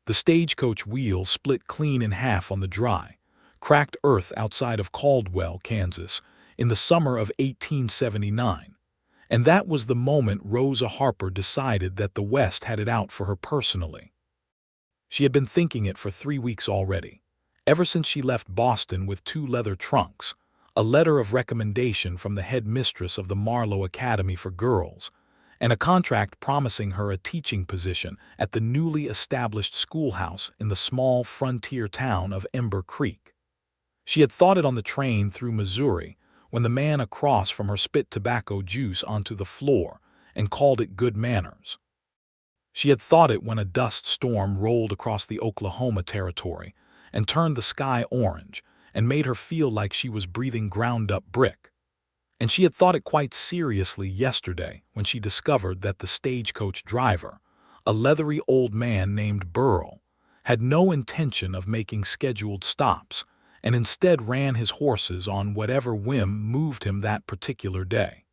The stagecoach wheel split clean in half on the dry, cracked earth outside of Caldwell, Kansas, in the summer of 1879. And that was the moment Rosa Harper decided that the West had it out for her personally. She had been thinking it for 3 weeks already, ever since she left Boston with 2 leather trunks, a letter of recommendation from the head mistress of the Marlowe Academy for Girls, and a contract promising her a teaching position at the newly established schoolhouse in the small frontier town of Ember Creek. She had thought it on the train through Missouri when the man across from her spit tobacco juice onto the floor and called it good manners. She had thought it when a dust storm rolled across the Oklahoma territory and turned the sky orange and made her feel like she was breathing ground-up brick. And she had thought it quite seriously yesterday when she discovered that the stagecoach driver, a leathery old man named Burl, had no intention of making scheduled stops and instead ran his horses on whatever whim moved him that particular day.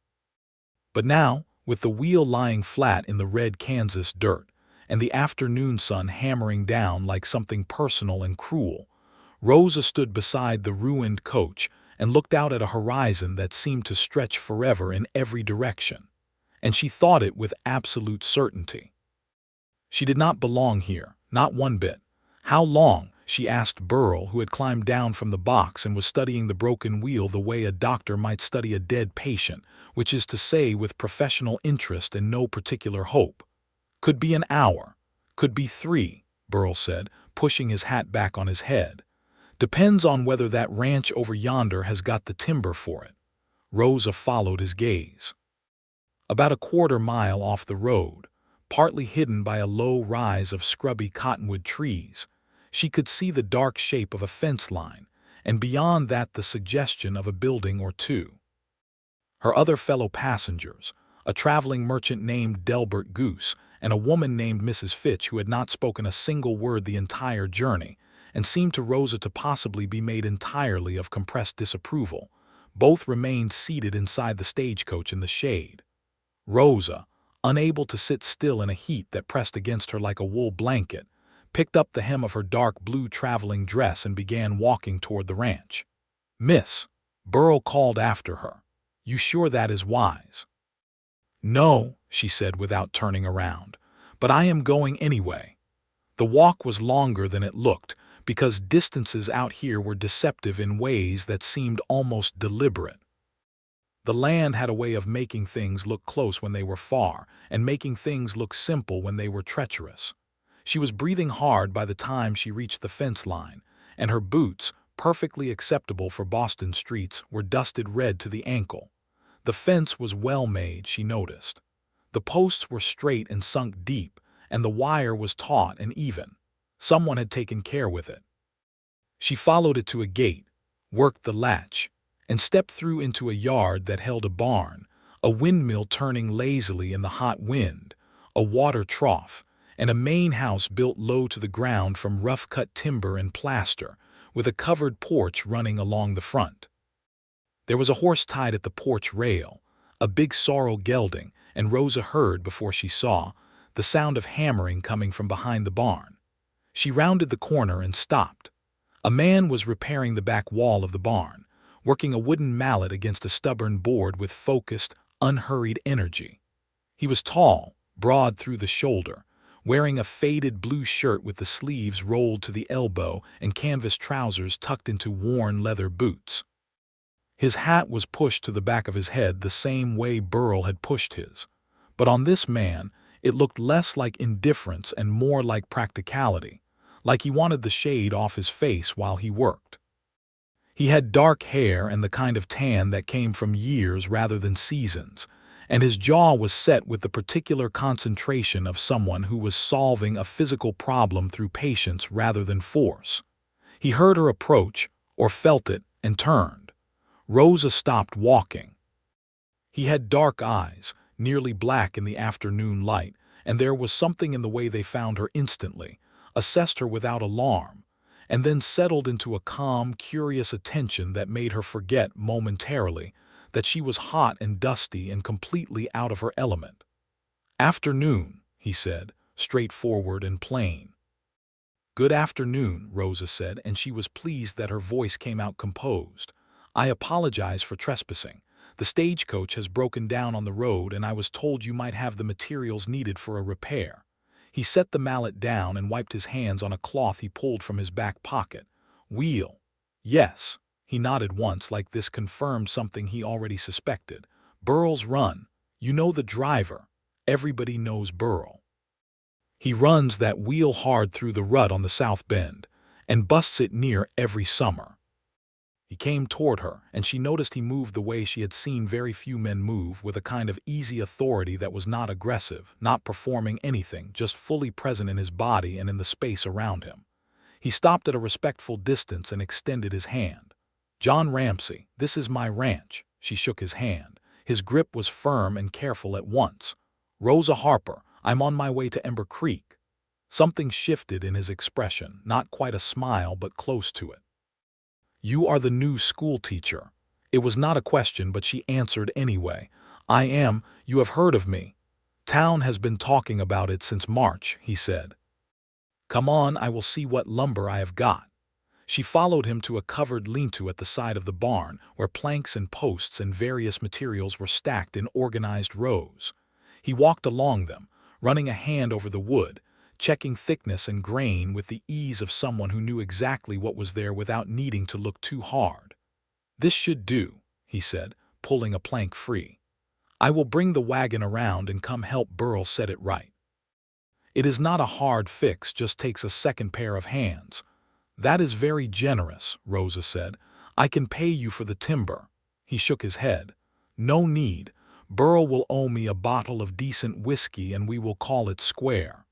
But now, with the wheel lying flat in the red Kansas dirt and the afternoon sun hammering down like something personal and cruel, Rosa stood beside the ruined coach and looked out at a horizon that seemed to stretch forever in every direction, and she thought it with absolute certainty. She did not belong here, not one bit. How long? She asked Burl, who had climbed down from the box and was studying the broken wheel the way a doctor might study a dead patient, which is to say with professional interest and no particular hope. Could be an hour, could be 3, Burl said, pushing his hat back on his head. Depends on whether that ranch over yonder has got the timber for it. Rosa followed his gaze. About a quarter mile off the road, partly hidden by a low rise of scrubby cottonwood trees, she could see the dark shape of a fence line, and beyond that the suggestion of a building or 2. Her other fellow passengers, a traveling merchant named Delbert Goose and a woman named Mrs. Fitch who had not spoken a single word the entire journey, and seemed to Rosa to possibly be made entirely of compressed disapproval, both remained seated inside the stagecoach in the shade. Rosa, unable to sit still in a heat that pressed against her like a wool blanket, picked up the hem of her dark blue traveling dress and began walking toward the ranch. "Miss," Burl called after her, "you sure that is wise?" "No," she said without turning around, "but I am going anyway." The walk was longer than it looked, because distances out here were deceptive in ways that seemed almost deliberate. The land had a way of making things look close when they were far, and making things look simple when they were treacherous. She was breathing hard by the time she reached the fence line, and her boots, perfectly acceptable for Boston streets, were dusted red to the ankle. The fence was well made, she noticed. The posts were straight and sunk deep, and the wire was taut and even. Someone had taken care with it. She followed it to a gate, worked the latch, and stepped through into a yard that held a barn, a windmill turning lazily in the hot wind, a water trough, and a main house built low to the ground from rough-cut timber and plaster, with a covered porch running along the front. There was a horse tied at the porch rail, a big sorrel gelding, and Rosa heard, before she saw, the sound of hammering coming from behind the barn. She rounded the corner and stopped. A man was repairing the back wall of the barn, working a wooden mallet against a stubborn board with focused, unhurried energy. He was tall, broad through the shoulder, wearing a faded blue shirt with the sleeves rolled to the elbow and canvas trousers tucked into worn leather boots. His hat was pushed to the back of his head the same way Burl had pushed his, but on this man it looked less like indifference and more like practicality, like he wanted the shade off his face while he worked. He had dark hair and the kind of tan that came from years rather than seasons, and his jaw was set with the particular concentration of someone who was solving a physical problem through patience rather than force. He heard her approach, or felt it, and turned. Rosa stopped walking. He had dark eyes, nearly black in the afternoon light, and there was something in the way they found her instantly, assessed her without alarm, and then settled into a calm, curious attention that made her forget momentarily that she was hot and dusty and completely out of her element. "Afternoon," he said, straightforward and plain. "Good afternoon," Rosa said, and she was pleased that her voice came out composed. "I apologize for trespassing. The stagecoach has broken down on the road, and I was told you might have the materials needed for a repair." He set the mallet down and wiped his hands on a cloth he pulled from his back pocket. "Wheel." "Yes." He nodded once, like this confirmed something he already suspected. "Burl's Run. You know the driver. Everybody knows Burl. He runs that wheel hard through the rut on the South Bend, and busts it near every summer." He came toward her, and she noticed he moved the way she had seen very few men move, with a kind of easy authority that was not aggressive, not performing anything, just fully present in his body and in the space around him. He stopped at a respectful distance and extended his hand. "John Ramsey, this is my ranch." She shook his hand. His grip was firm and careful at once. "Rosa Harper, I'm on my way to Ember Creek." Something shifted in his expression, not quite a smile but close to it. "You are the new school teacher." It was not a question, but she answered anyway. "I am. You have heard of me." "Town has been talking about it since March," he said. "Come on, I will see what lumber I have got." She followed him to a covered lean-to at the side of the barn, where planks and posts and various materials were stacked in organized rows. He walked along them, running a hand over the wood, checking thickness and grain with the ease of someone who knew exactly what was there without needing to look too hard. "This should do," he said, pulling a plank free. "I will bring the wagon around and come help Burl set it right. It is not a hard fix, just takes a second pair of hands." "That is very generous," Rosa said. "I can pay you for the timber." He shook his head. "No need. Burl will owe me a bottle of decent whiskey and we will call it square."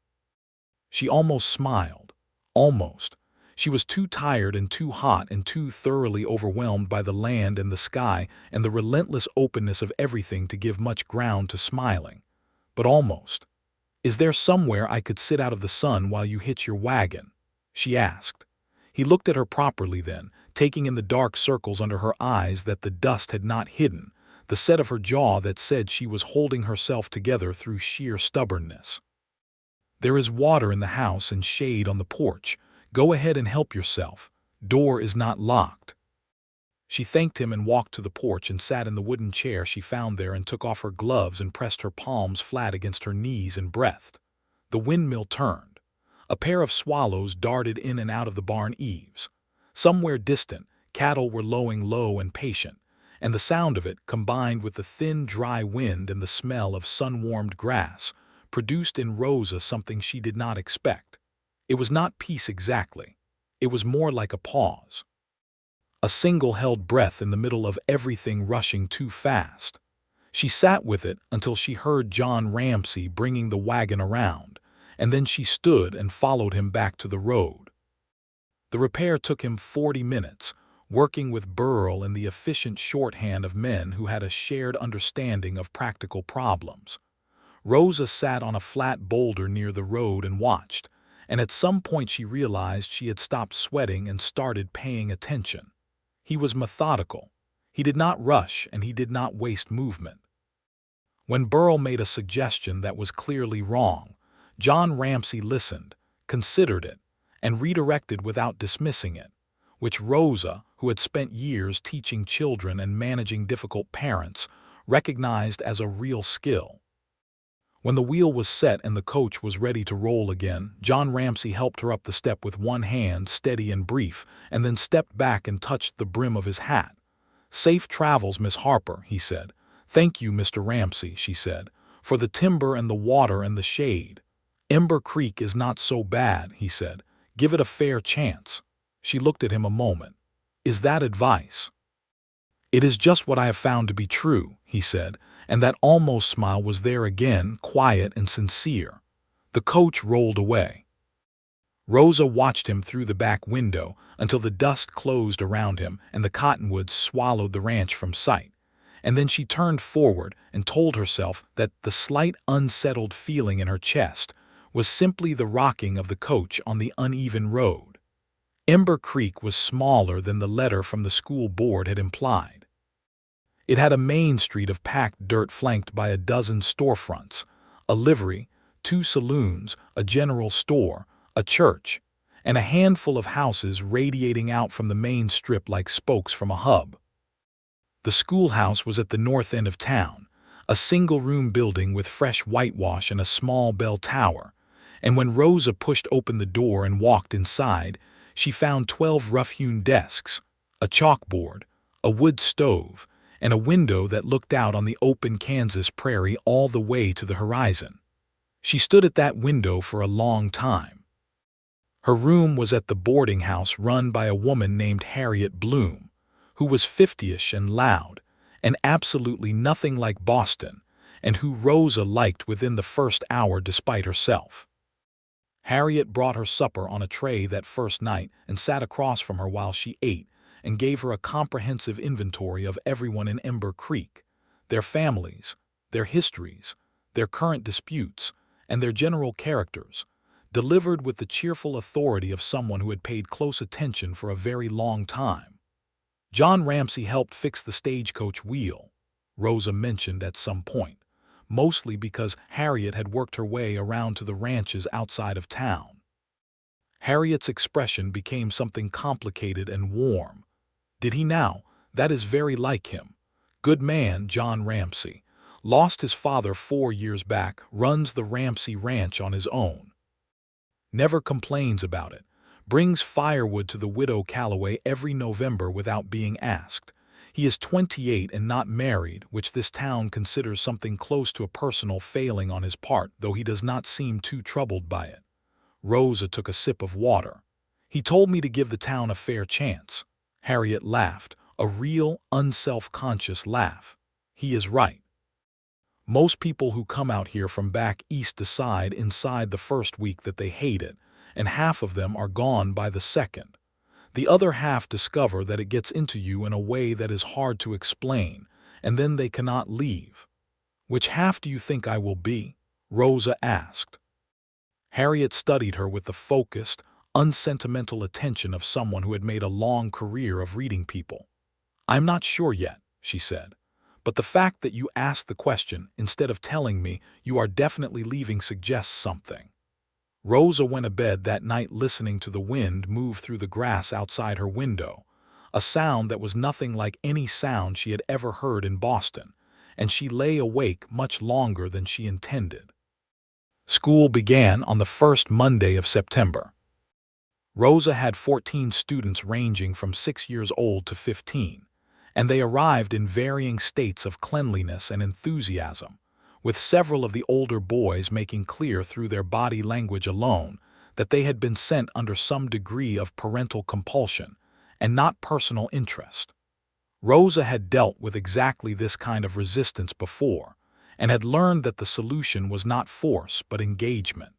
She almost smiled. Almost. She was too tired and too hot and too thoroughly overwhelmed by the land and the sky and the relentless openness of everything to give much ground to smiling. But almost. "Is there somewhere I could sit out of the sun while you hitch your wagon?" she asked. He looked at her properly then, taking in the dark circles under her eyes that the dust had not hidden, the set of her jaw that said she was holding herself together through sheer stubbornness. "There is water in the house and shade on the porch. Go ahead and help yourself. Door is not locked." She thanked him and walked to the porch and sat in the wooden chair she found there and took off her gloves and pressed her palms flat against her knees and breathed. The windmill turned. A pair of swallows darted in and out of the barn eaves. Somewhere distant, cattle were lowing low and patient, and the sound of it, combined with the thin, dry wind and the smell of sun-warmed grass, produced in Rosa something she did not expect. It was not peace exactly. It was more like a pause. A single held breath in the middle of everything rushing too fast. She sat with it until she heard John Ramsey bringing the wagon around, and then she stood and followed him back to the road. The repair took him 40 minutes, working with Burl and the efficient shorthand of men who had a shared understanding of practical problems. Rosa sat on a flat boulder near the road and watched, and at some point she realized she had stopped sweating and started paying attention. He was methodical. He did not rush and he did not waste movement. When Burl made a suggestion that was clearly wrong, John Ramsey listened, considered it, and redirected without dismissing it, which Rosa, who had spent years teaching children and managing difficult parents, recognized as a real skill. When the wheel was set and the coach was ready to roll again, John Ramsey helped her up the step with one hand, steady and brief, and then stepped back and touched the brim of his hat. "Safe travels, Miss Harper," he said. "Thank you, Mr. Ramsey," she said, "for the timber and the water and the shade." "Ember Creek is not so bad," he said. "Give it a fair chance." She looked at him a moment. "Is that advice?" "It is just what I have found to be true," he said, and that almost smile was there again, quiet and sincere. The coach rolled away. Rosa watched him through the back window until the dust closed around him and the cottonwoods swallowed the ranch from sight. And then she turned forward and told herself that the slight unsettled feeling in her chest was simply the rocking of the coach on the uneven road. Ember Creek was smaller than the letter from the school board had implied. It had a main street of packed dirt flanked by a dozen storefronts, a livery, 2 saloons, a general store, a church, and a handful of houses radiating out from the main strip like spokes from a hub. The schoolhouse was at the north end of town, a single-room building with fresh whitewash and a small bell tower, and when Rosa pushed open the door and walked inside, she found 12 rough-hewn desks, a chalkboard, a wood stove, and a window that looked out on the open Kansas prairie all the way to the horizon. She stood at that window for a long time. Her room was at the boarding house run by a woman named Harriet Bloom, who was 50-ish and loud, and absolutely nothing like Boston, and who Rosa liked within the first hour despite herself. Harriet brought her supper on a tray that first night and sat across from her while she ate, and gave her a comprehensive inventory of everyone in Ember Creek, their families, their histories, their current disputes, and their general characters, delivered with the cheerful authority of someone who had paid close attention for a very long time. John Ramsey helped fix the stagecoach wheel, Rosa mentioned at some point, mostly because Harriet had worked her way around to the ranches outside of town. Harriet's expression became something complicated and warm. Did he now? That is very like him. Good man, John Ramsey. Lost his father 4 years back, runs the Ramsey Ranch on his own. Never complains about it. Brings firewood to the widow Calloway every November without being asked. He is 28 and not married, which this town considers something close to a personal failing on his part, though he does not seem too troubled by it. Rosa took a sip of water. He told me to give the town a fair chance. Harriet laughed, a real, unself-conscious laugh. He is right. Most people who come out here from back east decide inside the first week that they hate it, and half of them are gone by the second. The other half discover that it gets into you in a way that is hard to explain, and then they cannot leave. Which half do you think I will be? Rosa asked. Harriet studied her with the focused, unsentimental attention of someone who had made a long career of reading people. I'm not sure yet, she said, but the fact that you asked the question instead of telling me you are definitely leaving suggests something. Rosa went to bed that night listening to the wind move through the grass outside her window, a sound that was nothing like any sound she had ever heard in Boston, and she lay awake much longer than she intended. School began on the first Monday of September. Rosa had 14 students ranging from 6 years old to 15, and they arrived in varying states of cleanliness and enthusiasm, with several of the older boys making clear through their body language alone that they had been sent under some degree of parental compulsion and not personal interest. Rosa had dealt with exactly this kind of resistance before and had learned that the solution was not force but engagement.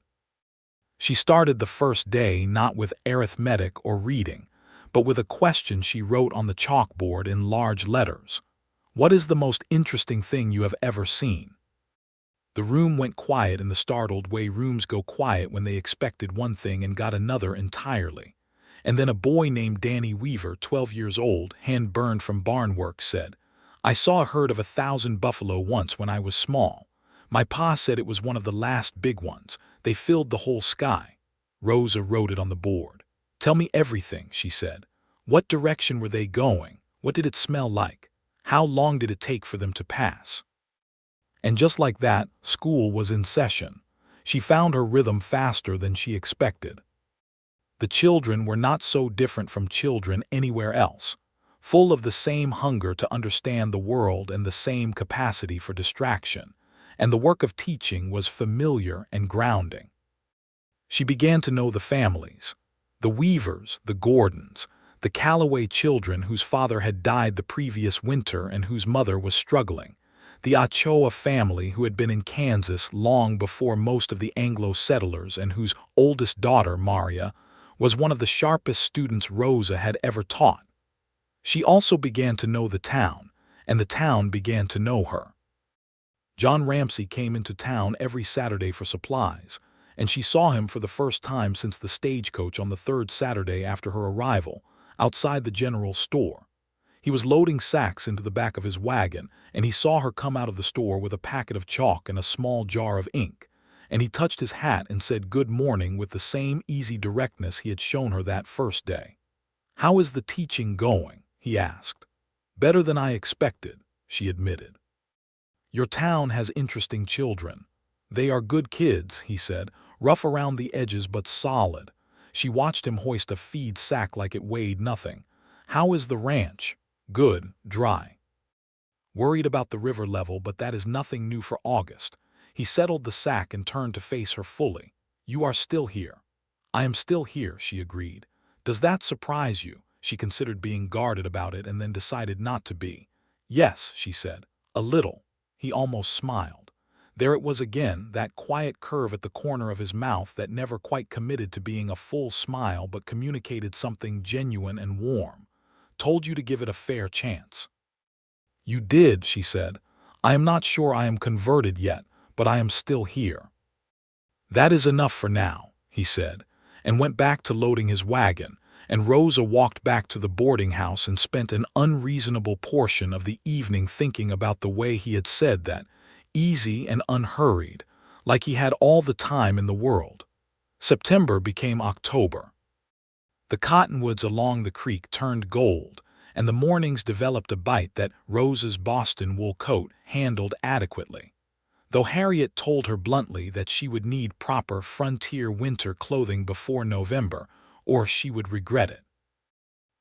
She started the first day not with arithmetic or reading, but with a question she wrote on the chalkboard in large letters. What is the most interesting thing you have ever seen? The room went quiet in the startled way rooms go quiet when they expected one thing and got another entirely. And then a boy named Danny Weaver, 12 years old, hand burned from barn work, said, I saw a herd of 1,000 buffalo once when I was small. My pa said it was one of the last big ones. They filled the whole sky. Rosa wrote it on the board. Tell me everything, she said. What direction were they going? What did it smell like? How long did it take for them to pass? And just like that, school was in session. She found her rhythm faster than she expected. The children were not so different from children anywhere else, full of the same hunger to understand the world and the same capacity for distraction, and the work of teaching was familiar and grounding. She began to know the families, the Weavers, the Gordons, the Calloway children whose father had died the previous winter and whose mother was struggling, the Ochoa family who had been in Kansas long before most of the Anglo settlers and whose oldest daughter, Maria, was one of the sharpest students Rosa had ever taught. She also began to know the town, and the town began to know her. John Ramsey came into town every Saturday for supplies, and she saw him for the first time since the stagecoach on the third Saturday after her arrival, outside the general store. He was loading sacks into the back of his wagon, and he saw her come out of the store with a packet of chalk and a small jar of ink, and he touched his hat and said good morning with the same easy directness he had shown her that first day. "How is the teaching going?" he asked. "Better than I expected," she admitted. "Your town has interesting children. They are good kids," he said, "rough around the edges but solid." She watched him hoist a feed sack like it weighed nothing. "How is the ranch?" "Good, dry. Worried about the river level, but that is nothing new for August." He settled the sack and turned to face her fully. "You are still here." "I am still here," she agreed. "Does that surprise you?" She considered being guarded about it and then decided not to be. "Yes," she said, "a little." He almost smiled. There it was again, that quiet curve at the corner of his mouth that never quite committed to being a full smile but communicated something genuine and warm. "Told you to give it a fair chance." "You did," she said. "I am not sure I am converted yet, but I am still here." "That is enough for now," he said, and went back to loading his wagon, and Rosa walked back to the boarding house and spent an unreasonable portion of the evening thinking about the way he had said that, easy and unhurried, like he had all the time in the world. September became October. The cottonwoods along the creek turned gold, and the mornings developed a bite that Rosa's Boston wool coat handled adequately, though Harriet told her bluntly that she would need proper frontier winter clothing before November, or she would regret it.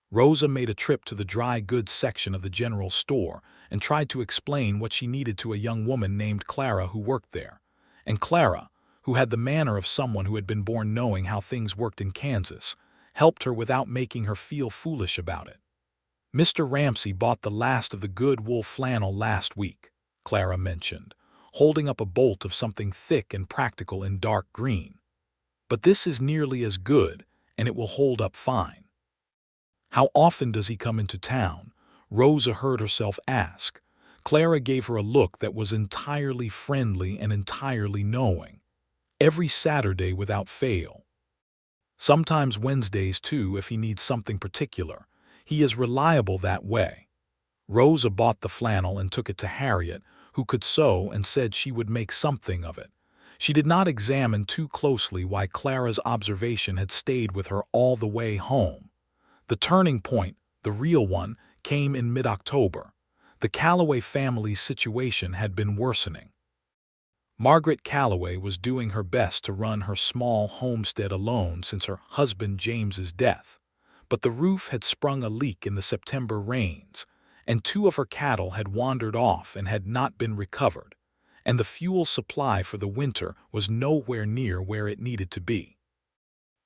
Rosa made a trip to the dry goods section of the general store and tried to explain what she needed to a young woman named Clara who worked there. And Clara, who had the manner of someone who had been born knowing how things worked in Kansas, helped her without making her feel foolish about it. "Mr. Ramsey bought the last of the good wool flannel last week," Clara mentioned, holding up a bolt of something thick and practical in dark green. "But this is nearly as good, and it will hold up fine." "How often does he come into town?" Rosa heard herself ask. Clara gave her a look that was entirely friendly and entirely knowing. "Every Saturday without fail. Sometimes Wednesdays too if he needs something particular. He is reliable that way." Rosa bought the flannel and took it to Harriet, who could sew, and said she would make something of it. She did not examine too closely why Clara's observation had stayed with her all the way home. The turning point, the real one, came in mid-October. The Calloway family's situation had been worsening. Margaret Calloway was doing her best to run her small homestead alone since her husband James's death, but the roof had sprung a leak in the September rains, and 2 of her cattle had wandered off and had not been recovered, and the fuel supply for the winter was nowhere near where it needed to be.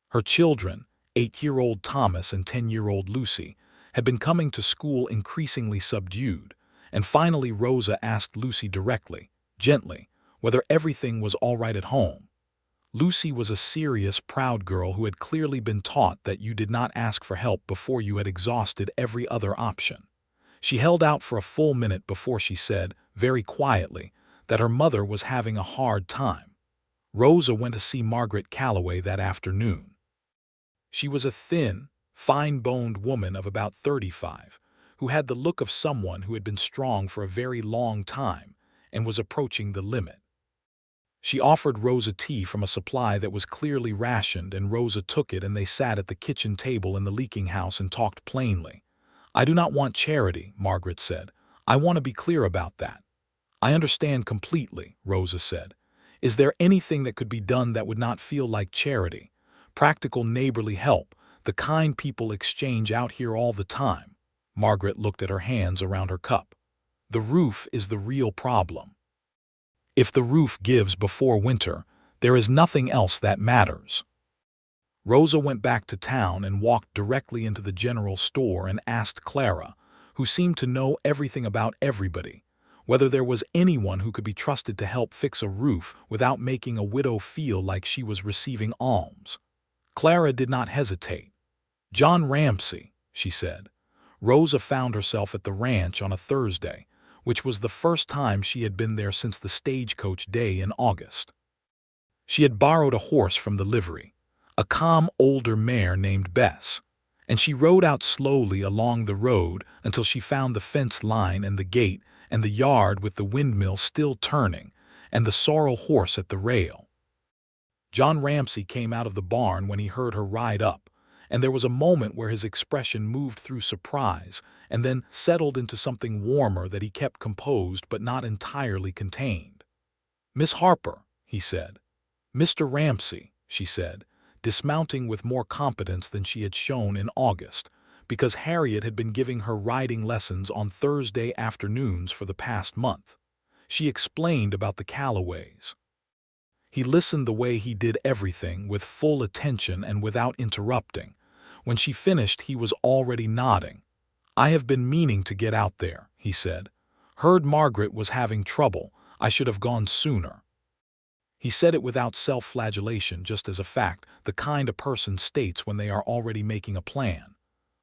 Her children, 8-year-old Thomas and 10-year-old Lucy, had been coming to school increasingly subdued, and finally Rosa asked Lucy directly, gently, whether everything was all right at home. Lucy was a serious, proud girl who had clearly been taught that you did not ask for help before you had exhausted every other option. She held out for a full minute before she said, very quietly, that her mother was having a hard time. Rosa went to see Margaret Calloway that afternoon. She was a thin, fine-boned woman of about 35, who had the look of someone who had been strong for a very long time and was approaching the limit. She offered Rosa tea from a supply that was clearly rationed, and Rosa took it, and they sat at the kitchen table in the leaking house and talked plainly. "I do not want charity," Margaret said. "I want to be clear about that." "I understand completely," Rosa said. "Is there anything that could be done that would not feel like charity? Practical neighborly help, the kind people exchange out here all the time." Margaret looked at her hands around her cup. "The roof is the real problem. If the roof gives before winter, there is nothing else that matters." Rosa went back to town and walked directly into the general store and asked Clara, who seemed to know everything about everybody, whether there was anyone who could be trusted to help fix a roof without making a widow feel like she was receiving alms. Clara did not hesitate. "John Ramsey," she said. Rosa found herself at the ranch on a Thursday, which was the first time she had been there since the stagecoach day in August. She had borrowed a horse from the livery, a calm older mare named Bess, and she rode out slowly along the road until she found the fence line and the gate and the yard with the windmill still turning and the sorrel horse at the rail. John Ramsey came out of the barn when he heard her ride up, and there was a moment where his expression moved through surprise and then settled into something warmer that he kept composed but not entirely contained. "Miss Harper," he said. "Mr. Ramsey," she said, dismounting with more competence than she had shown in August, because Harriet had been giving her riding lessons on Thursday afternoons for the past month. She explained about the Callaways. He listened the way he did everything, with full attention and without interrupting. When she finished, he was already nodding. "I have been meaning to get out there," he said. "Heard Margaret was having trouble. I should have gone sooner." He said it without self-flagellation, just as a fact, the kind a person states when they are already making a plan.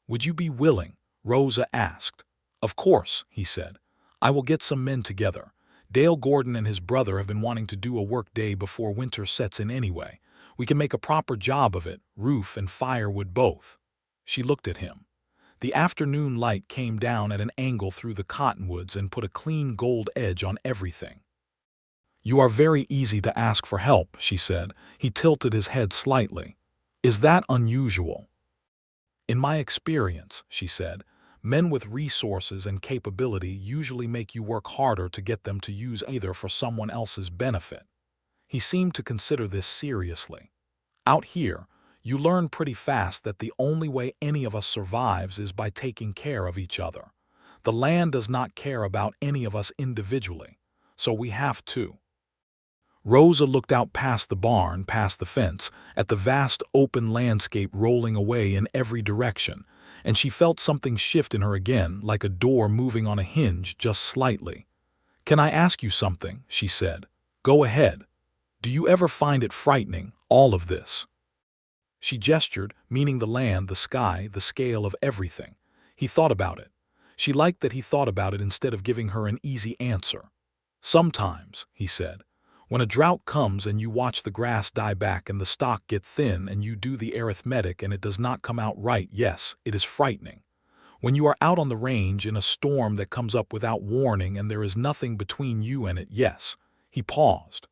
"Would you be willing?" Rosa asked. "Of course," he said. "I will get some men together. Dale Gordon and his brother have been wanting to do a work day before winter sets in anyway. We can make a proper job of it, roof and firewood both." She looked at him. The afternoon light came down at an angle through the cottonwoods and put a clean gold edge on everything. "You are very easy to ask for help," she said. He tilted his head slightly. "Is that unusual?" "In my experience," she said, "men with resources and capability usually make you work harder to get them to use either for someone else's benefit." He seemed to consider this seriously. "Out here, you learn pretty fast that the only way any of us survives is by taking care of each other. The land does not care about any of us individually, so we have to." Rosa looked out past the barn, past the fence, at the vast open landscape rolling away in every direction, and she felt something shift in her again, like a door moving on a hinge just slightly. "Can I ask you something?" she said. "Go ahead. Do you ever find it frightening, all of this?" She gestured, meaning the land, the sky, the scale of everything. He thought about it. She liked that he thought about it instead of giving her an easy answer. "Sometimes," he said. "When a drought comes and you watch the grass die back and the stock get thin and you do the arithmetic and it does not come out right, yes, it is frightening. When you are out on the range in a storm that comes up without warning and there is nothing between you and it, yes." He paused.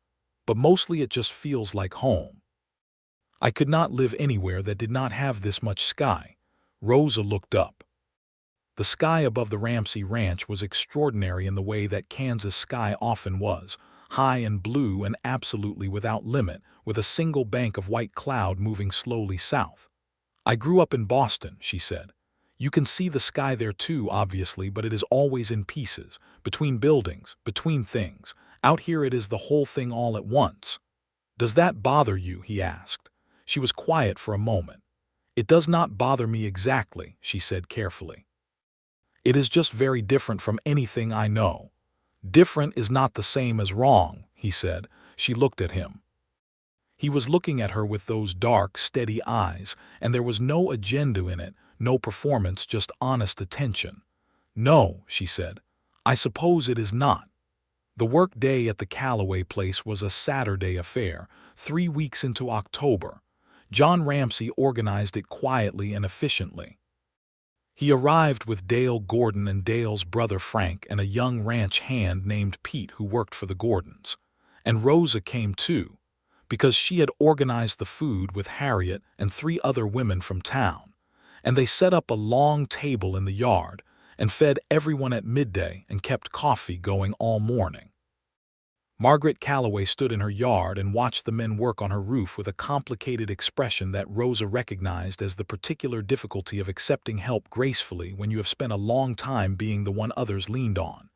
"But mostly it just feels like home. I could not live anywhere that did not have this much sky." Rosa looked up. The sky above the Ramsey Ranch was extraordinary in the way that Kansas sky often was, high and blue and absolutely without limit, with a single bank of white cloud moving slowly south. "I grew up in Boston," she said. "You can see the sky there too, obviously, but it is always in pieces, between buildings, between things. Out here it is the whole thing all at once." "Does that bother you?" he asked. She was quiet for a moment. "It does not bother me exactly," she said carefully. "It is just very different from anything I know." "Different is not the same as wrong," he said. She looked at him. He was looking at her with those dark, steady eyes, and there was no agenda in it, no performance, just honest attention. "No," she said. "I suppose it is not." The work day at the Callaway place was a Saturday affair, 3 weeks into October. John Ramsey organized it quietly and efficiently. He arrived with Dale Gordon and Dale's brother Frank and a young ranch hand named Pete who worked for the Gordons. And Rosa came too, because she had organized the food with Harriet and 3 other women from town. And they set up a long table in the yard and fed everyone at midday and kept coffee going all morning. Margaret Callaway stood in her yard and watched the men work on her roof with a complicated expression that Rosa recognized as the particular difficulty of accepting help gracefully when you have spent a long time being the one others leaned on.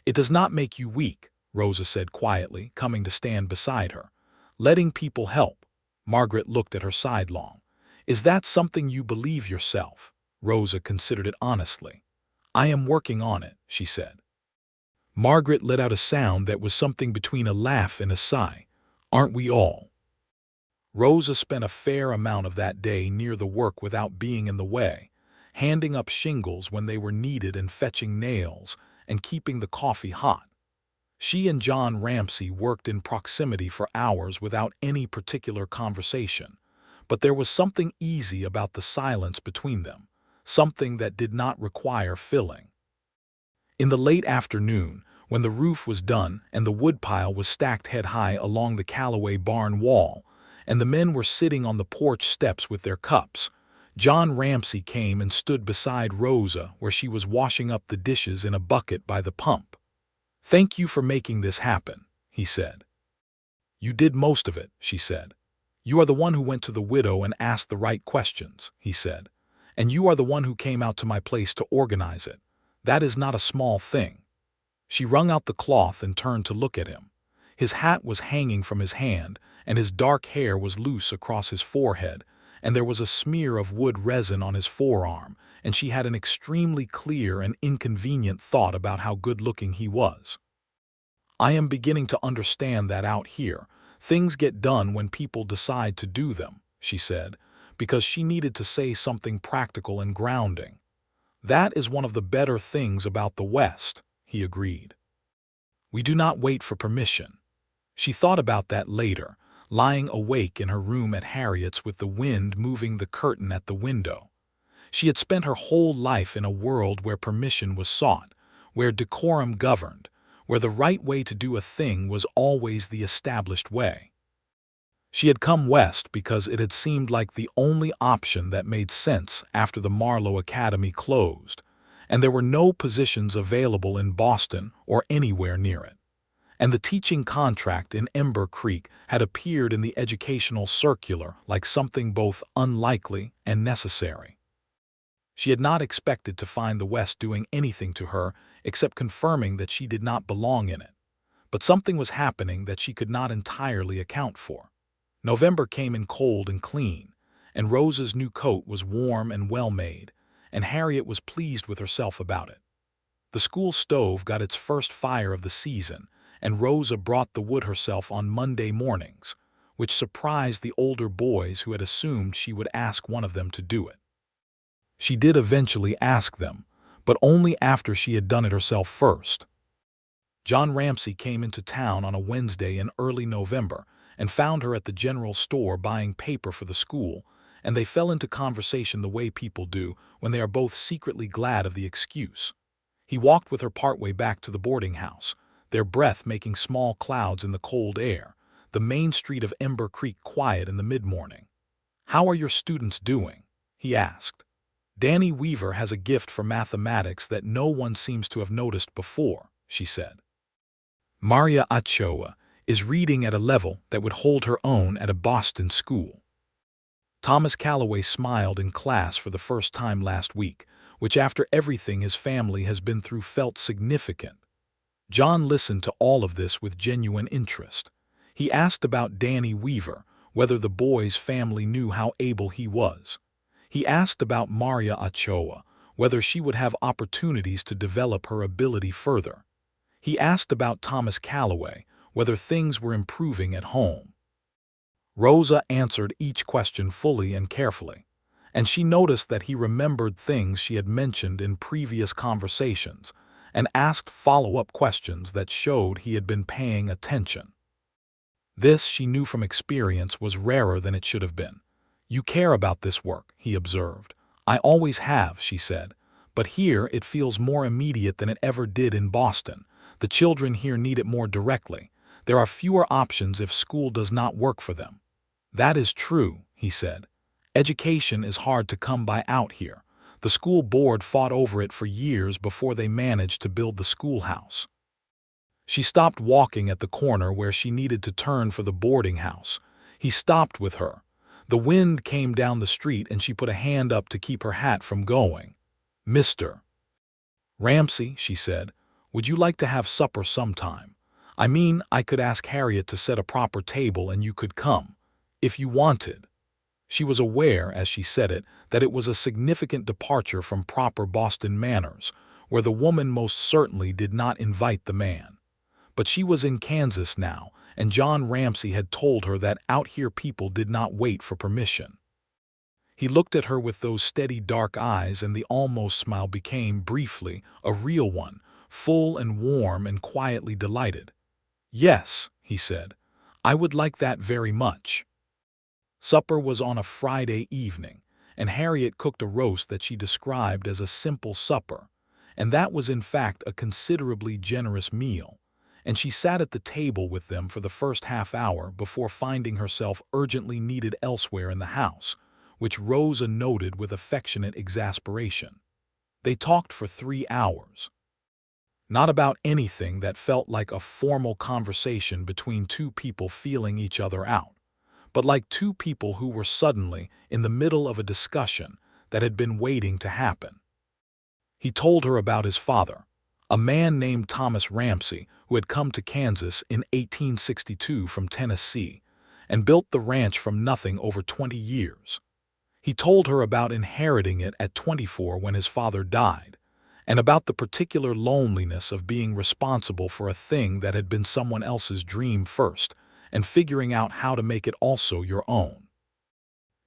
"It does not make you weak," Rosa said quietly, coming to stand beside her. "Letting people help." Margaret looked at her sidelong. "Is that something you believe yourself?" Rosa considered it honestly. "I am working on it," she said. Margaret let out a sound that was something between a laugh and a sigh. "Aren't we all?" Rosa spent a fair amount of that day near the work without being in the way, handing up shingles when they were needed and fetching nails and keeping the coffee hot. She and John Ramsey worked in proximity for hours without any particular conversation, but there was something easy about the silence between them, something that did not require filling. In the late afternoon, when the roof was done and the woodpile was stacked head-high along the Callaway barn wall, and the men were sitting on the porch steps with their cups. John Ramsey came and stood beside Rosa where she was washing up the dishes in a bucket by the pump. "Thank you for making this happen," he said. "You did most of it," she said. "You are the one who went to the widow and asked the right questions," he said. "And you are the one who came out to my place to organize it. That is not a small thing." She wrung out the cloth and turned to look at him. His hat was hanging from his hand, and his dark hair was loose across his forehead, and there was a smear of wood resin on his forearm, and she had an extremely clear and inconvenient thought about how good-looking he was. "I am beginning to understand that out here, things get done when people decide to do them," she said, because she needed to say something practical and grounding. "That is one of the better things about the West," he agreed. "We do not wait for permission." She thought about that later, lying awake in her room at Harriet's with the wind moving the curtain at the window. She had spent her whole life in a world where permission was sought, where decorum governed, where the right way to do a thing was always the established way. She had come west because it had seemed like the only option that made sense after the Marlowe Academy closed, and there were no positions available in Boston or anywhere near it. And the teaching contract in Ember Creek had appeared in the educational circular like something both unlikely and necessary. She had not expected to find the West doing anything to her except confirming that she did not belong in it. But something was happening that she could not entirely account for. November came in cold and clean, and Rosa's new coat was warm and well-made, and Harriet was pleased with herself about it. The school stove got its first fire of the season, and Rosa brought the wood herself on Monday mornings, which surprised the older boys who had assumed she would ask one of them to do it. She did eventually ask them, but only after she had done it herself first. John Ramsey came into town on a Wednesday in early November and found her at the general store buying paper for the school, and they fell into conversation the way people do when they are both secretly glad of the excuse. He walked with her partway back to the boarding house, their breath making small clouds in the cold air, the main street of Ember Creek quiet in the mid-morning. "How are your students doing?" he asked. "Danny Weaver has a gift for mathematics that no one seems to have noticed before," she said. "Maria Ochoa is reading at a level that would hold her own at a Boston school." Thomas Calloway smiled in class for the first time last week, which after everything his family has been through felt significant. John listened to all of this with genuine interest. He asked about Danny Weaver, whether the boy's family knew how able he was. He asked about Maria Ochoa, whether she would have opportunities to develop her ability further. He asked about Thomas Calloway, whether things were improving at home. Rosa answered each question fully and carefully, and she noticed that he remembered things she had mentioned in previous conversations and asked follow-up questions that showed he had been paying attention. This, she knew from experience, was rarer than it should have been. "You care about this work," he observed. "I always have," she said, "but here it feels more immediate than it ever did in Boston. The children here need it more directly. There are fewer options if school does not work for them." "That is true," he said. "Education is hard to come by out here. The school board fought over it for years before they managed to build the schoolhouse." She stopped walking at the corner where she needed to turn for the boarding house. He stopped with her. The wind came down the street and she put a hand up to keep her hat from going. "Mr. Ramsey," she said, "would you like to have supper sometime? I mean, I could ask Harriet to set a proper table and you could come, if you wanted." She was aware, as she said it, that it was a significant departure from proper Boston manners, where the woman most certainly did not invite the man. But she was in Kansas now, and John Ramsey had told her that out here people did not wait for permission. He looked at her with those steady dark eyes, and the almost smile became, briefly, a real one, full and warm and quietly delighted. "Yes," he said, "I would like that very much." Supper was on a Friday evening, and Harriet cooked a roast that she described as a simple supper, and that was in fact a considerably generous meal, and she sat at the table with them for the first half-hour before finding herself urgently needed elsewhere in the house, which Rosa noted with affectionate exasperation. They talked for 3 hours. Not about anything that felt like a formal conversation between two people feeling each other out, but like two people who were suddenly in the middle of a discussion that had been waiting to happen. He told her about his father, a man named Thomas Ramsey who had come to Kansas in 1862 from Tennessee and built the ranch from nothing over 20 years. He told her about inheriting it at 24 when his father died, and about the particular loneliness of being responsible for a thing that had been someone else's dream first and figuring out how to make it also your own.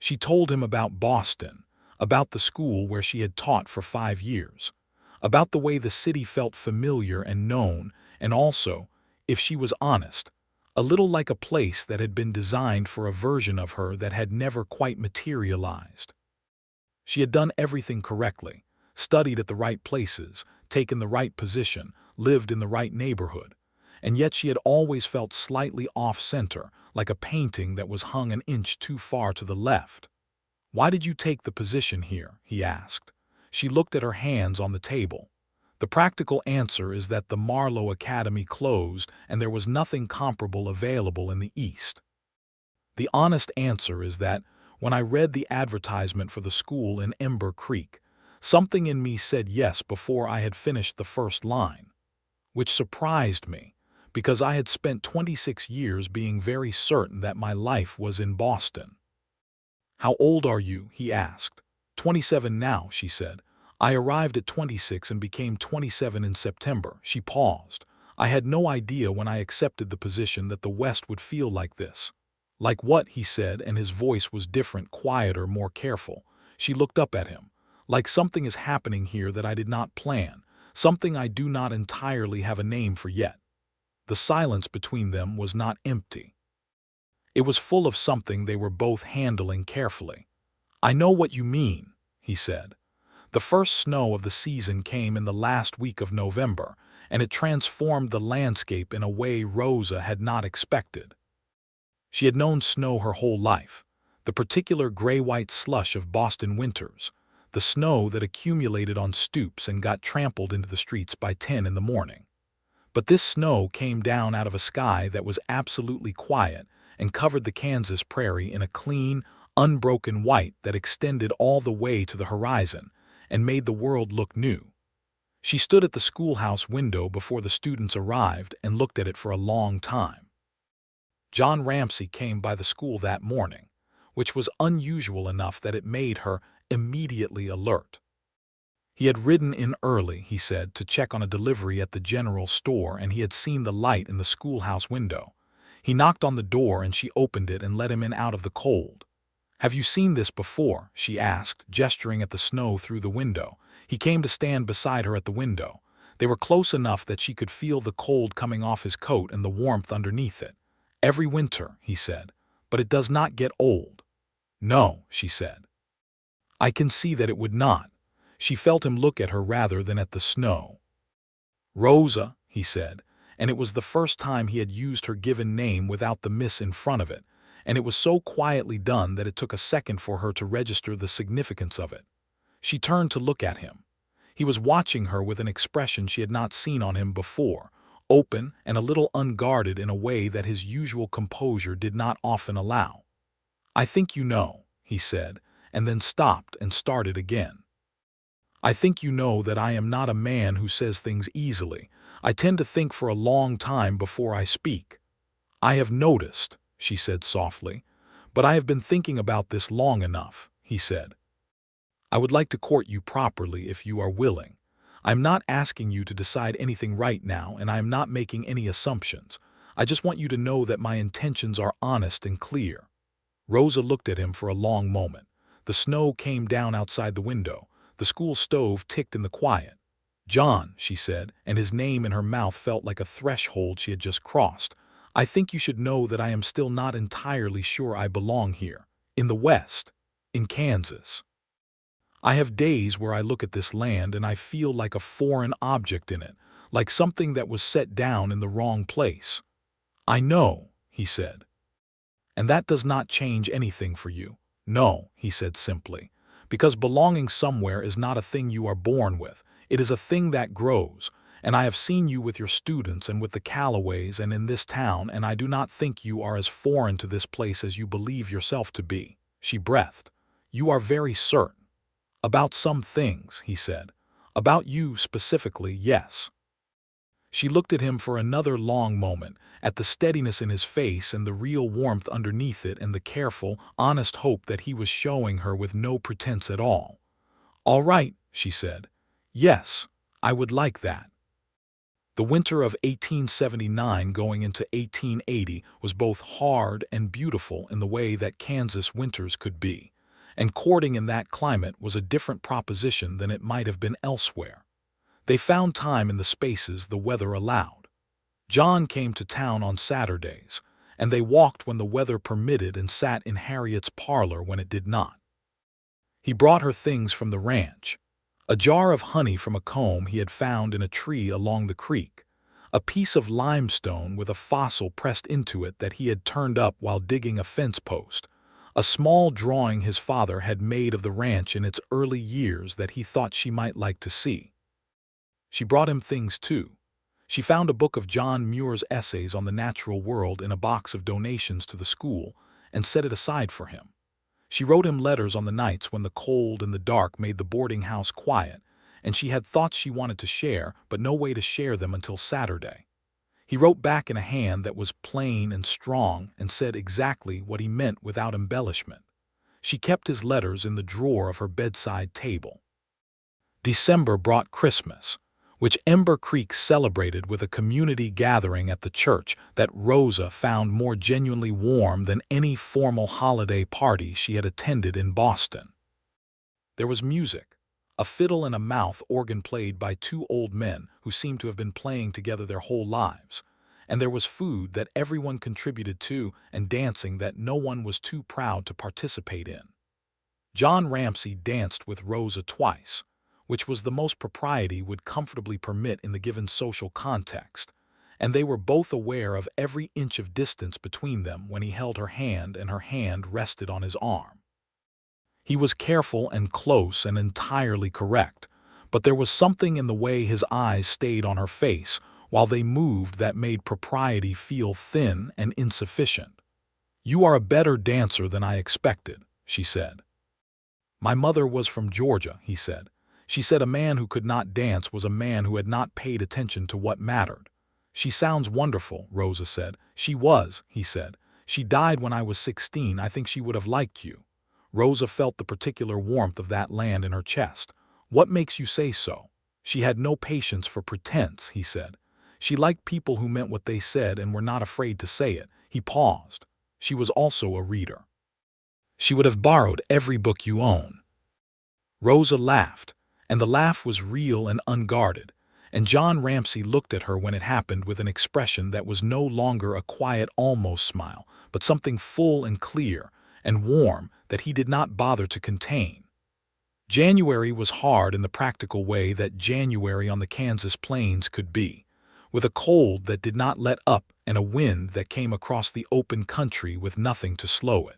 She told him about Boston, about the school where she had taught for 5 years, about the way the city felt familiar and known, and also, if she was honest, a little like a place that had been designed for a version of her that had never quite materialized. She had done everything correctly, studied at the right places, taken the right position, lived in the right neighborhood, and yet she had always felt slightly off-center, like a painting that was hung an inch too far to the left. "Why did you take the position here?" he asked. She looked at her hands on the table. "The practical answer is that the Marlowe Academy closed and there was nothing comparable available in the East. The honest answer is that, when I read the advertisement for the school in Ember Creek, something in me said yes before I had finished the first line, which surprised me, because I had spent 26 years being very certain that my life was in Boston." "How old are you?" he asked. 27 now," she said. "I arrived at 26 and became 27 in September." She paused. "I had no idea when I accepted the position that the West would feel like this." "Like what?" he said, and his voice was different, quieter, more careful. She looked up at him. "Like something is happening here that I did not plan, something I do not entirely have a name for yet." The silence between them was not empty. It was full of something they were both handling carefully. "I know what you mean," he said. "The first snow of the season came in the last week of November, and it transformed the landscape in a way Rosa had not expected. She had known snow her whole life, the particular gray-white slush of Boston winters, the snow that accumulated on stoops and got trampled into the streets by 10 in the morning. But this snow came down out of a sky that was absolutely quiet and covered the Kansas prairie in a clean, unbroken white that extended all the way to the horizon and made the world look new." She stood at the schoolhouse window before the students arrived and looked at it for a long time. John Ramsey came by the school that morning, which was unusual enough that it made her immediately alert. He had ridden in early, he said, to check on a delivery at the general store, and he had seen the light in the schoolhouse window. He knocked on the door and she opened it and let him in out of the cold. "Have you seen this before?" she asked, gesturing at the snow through the window. He came to stand beside her at the window. They were close enough that she could feel the cold coming off his coat and the warmth underneath it. "Every winter," he said, "but it does not get old." "No," she said. "I can see that it would not." She felt him look at her rather than at the snow. "Rosa," he said, and it was the first time he had used her given name without the miss in front of it, and it was so quietly done that it took a second for her to register the significance of it. She turned to look at him. He was watching her with an expression she had not seen on him before, open and a little unguarded in a way that his usual composure did not often allow. "I think you know," he said, and then stopped and started again. "I think you know that I am not a man who says things easily. I tend to think for a long time before I speak." "I have noticed," she said softly, "but I have been thinking about this long enough," he said. "I would like to court you properly if you are willing. I am not asking you to decide anything right now, and I am not making any assumptions. I just want you to know that my intentions are honest and clear." Rosa looked at him for a long moment. The snow came down outside the window. The school stove ticked in the quiet. "John," she said, and his name in her mouth felt like a threshold she had just crossed, "I think you should know that I am still not entirely sure I belong here, in the West, in Kansas. I have days where I look at this land and I feel like a foreign object in it, like something that was set down in the wrong place. "I know," he said. "And that does not change anything for you." "No," he said simply, "because belonging somewhere is not a thing you are born with. It is a thing that grows, and I have seen you with your students and with the Callaways and in this town, and I do not think you are as foreign to this place as you believe yourself to be." She breathed. "You are very certain." "About some things," he said. "About you specifically, yes." She looked at him for another long moment, at the steadiness in his face and the real warmth underneath it and the careful, honest hope that he was showing her with no pretense at all. "All right," she said. "Yes, I would like that." The winter of 1879 going into 1880 was both hard and beautiful in the way that Kansas winters could be, and courting in that climate was a different proposition than it might have been elsewhere. They found time in the spaces the weather allowed. John came to town on Saturdays, and they walked when the weather permitted and sat in Harriet's parlor when it did not. He brought her things from the ranch: a jar of honey from a comb he had found in a tree along the creek, a piece of limestone with a fossil pressed into it that he had turned up while digging a fence post, a small drawing his father had made of the ranch in its early years that he thought she might like to see. She brought him things too. She found a book of John Muir's essays on the natural world in a box of donations to the school and set it aside for him. She wrote him letters on the nights when the cold and the dark made the boarding house quiet, and she had thoughts she wanted to share, but no way to share them until Saturday. He wrote back in a hand that was plain and strong and said exactly what he meant without embellishment. She kept his letters in the drawer of her bedside table. December brought Christmas, which Ember Creek celebrated with a community gathering at the church that Rosa found more genuinely warm than any formal holiday party she had attended in Boston. There was music, a fiddle and a mouth organ played by two old men who seemed to have been playing together their whole lives, and there was food that everyone contributed to and dancing that no one was too proud to participate in. John Ramsey danced with Rosa twice, which was the most propriety would comfortably permit in the given social context, and they were both aware of every inch of distance between them when he held her hand and her hand rested on his arm. He was careful and close and entirely correct, but there was something in the way his eyes stayed on her face while they moved that made propriety feel thin and insufficient. "You are a better dancer than I expected," she said. "My mother was from Georgia," he said. "She said a man who could not dance was a man who had not paid attention to what mattered." "She sounds wonderful," Rosa said. "She was," he said. "She died when I was 16. I think she would have liked you." Rosa felt the particular warmth of that land in her chest. "What makes you say so?" "She had no patience for pretense," he said. "She liked people who meant what they said and were not afraid to say it." He paused. "She was also a reader. She would have borrowed every book you own." Rosa laughed, and the laugh was real and unguarded, and John Ramsey looked at her when it happened with an expression that was no longer a quiet almost smile, but something full and clear and warm that he did not bother to contain. January was hard in the practical way that January on the Kansas plains could be, with a cold that did not let up and a wind that came across the open country with nothing to slow it.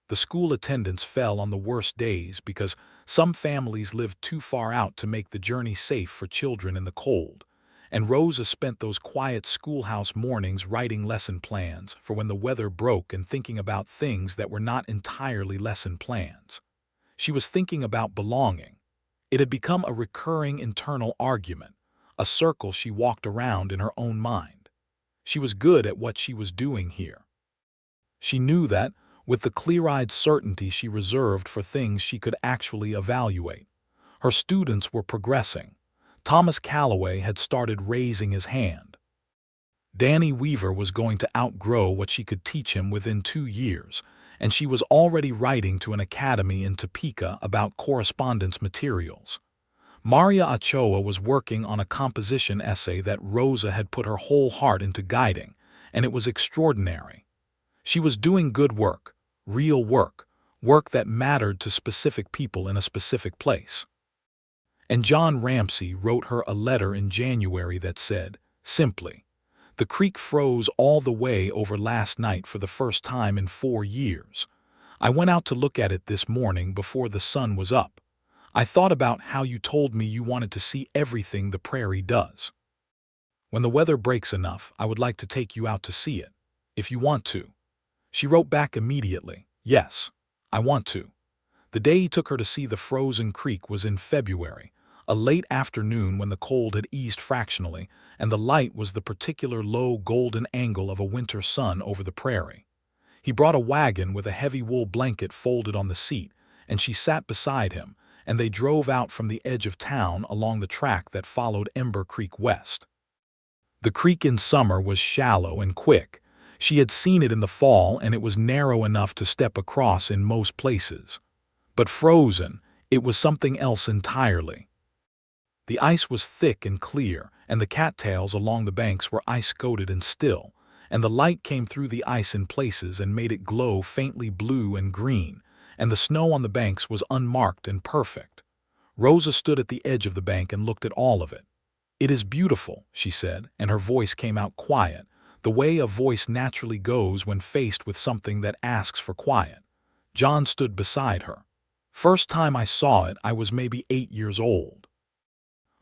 The school attendance fell on the worst days because some families lived too far out to make the journey safe for children in the cold, and Rosa spent those quiet schoolhouse mornings writing lesson plans for when the weather broke and thinking about things that were not entirely lesson plans. She was thinking about belonging. It had become a recurring internal argument, a circle she walked around in her own mind. She was good at what she was doing here. She knew that, with the clear-eyed certainty she reserved for things she could actually evaluate. Her students were progressing. Thomas Calloway had started raising his hand. Danny Weaver was going to outgrow what she could teach him within 2 years, and she was already writing to an academy in Topeka about correspondence materials. Maria Ochoa was working on a composition essay that Rosa had put her whole heart into guiding, and it was extraordinary. She was doing good work, real work, work that mattered to specific people in a specific place. And John Ramsey wrote her a letter in January that said, simply, "The creek froze all the way over last night for the first time in 4 years. I went out to look at it this morning before the sun was up. I thought about how you told me you wanted to see everything the prairie does. When the weather breaks enough, I would like to take you out to see it, if you want to." She wrote back immediately, "Yes, I want to." The day he took her to see the frozen creek was in February, a late afternoon when the cold had eased fractionally, and the light was the particular low golden angle of a winter sun over the prairie. He brought a wagon with a heavy wool blanket folded on the seat, and she sat beside him, and they drove out from the edge of town along the track that followed Ember Creek west. The creek in summer was shallow and quick. She had seen it in the fall, and it was narrow enough to step across in most places. But frozen, it was something else entirely. The ice was thick and clear, and the cattails along the banks were ice-coated and still, and the light came through the ice in places and made it glow faintly blue and green, and the snow on the banks was unmarked and perfect. Rosa stood at the edge of the bank and looked at all of it. "It is beautiful," she said, and her voice came out quiet, the way a voice naturally goes when faced with something that asks for quiet. John stood beside her. "First time I saw it, I was maybe 8 years old.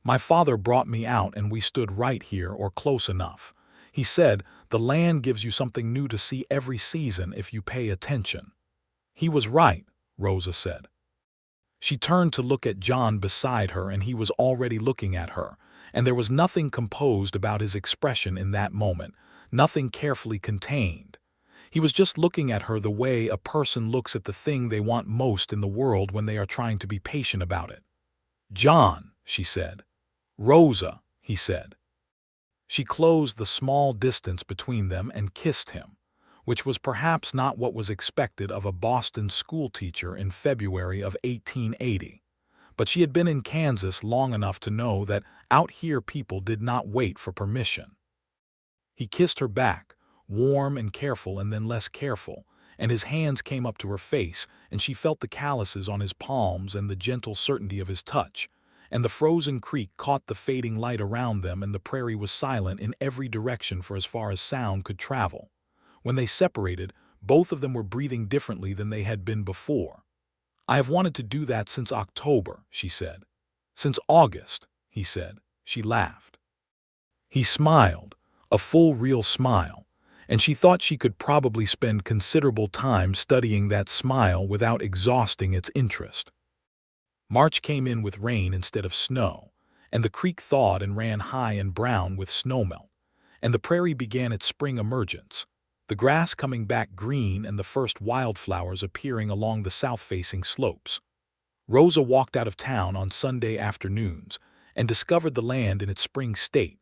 My father brought me out and we stood right here or close enough. He said, 'The land gives you something new to see every season if you pay attention.'" "He was right," Rosa said. She turned to look at John beside her, and he was already looking at her, and there was nothing composed about his expression in that moment, nothing carefully contained. He was just looking at her the way a person looks at the thing they want most in the world when they are trying to be patient about it. "John," she said. "Rosa," he said. She closed the small distance between them and kissed him, which was perhaps not what was expected of a Boston schoolteacher in February of 1880. But she had been in Kansas long enough to know that out here people did not wait for permission. He kissed her back, warm and careful and then less careful, and his hands came up to her face, and she felt the calluses on his palms and the gentle certainty of his touch, and the frozen creek caught the fading light around them, and the prairie was silent in every direction for as far as sound could travel. When they separated, both of them were breathing differently than they had been before. "I have wanted to do that since October," she said. "Since August," he said. She laughed. He smiled, a full real smile, and she thought she could probably spend considerable time studying that smile without exhausting its interest. March came in with rain instead of snow, and the creek thawed and ran high and brown with snowmelt, and the prairie began its spring emergence, the grass coming back green and the first wildflowers appearing along the south-facing slopes. Rosa walked out of town on Sunday afternoons and discovered the land in its spring state,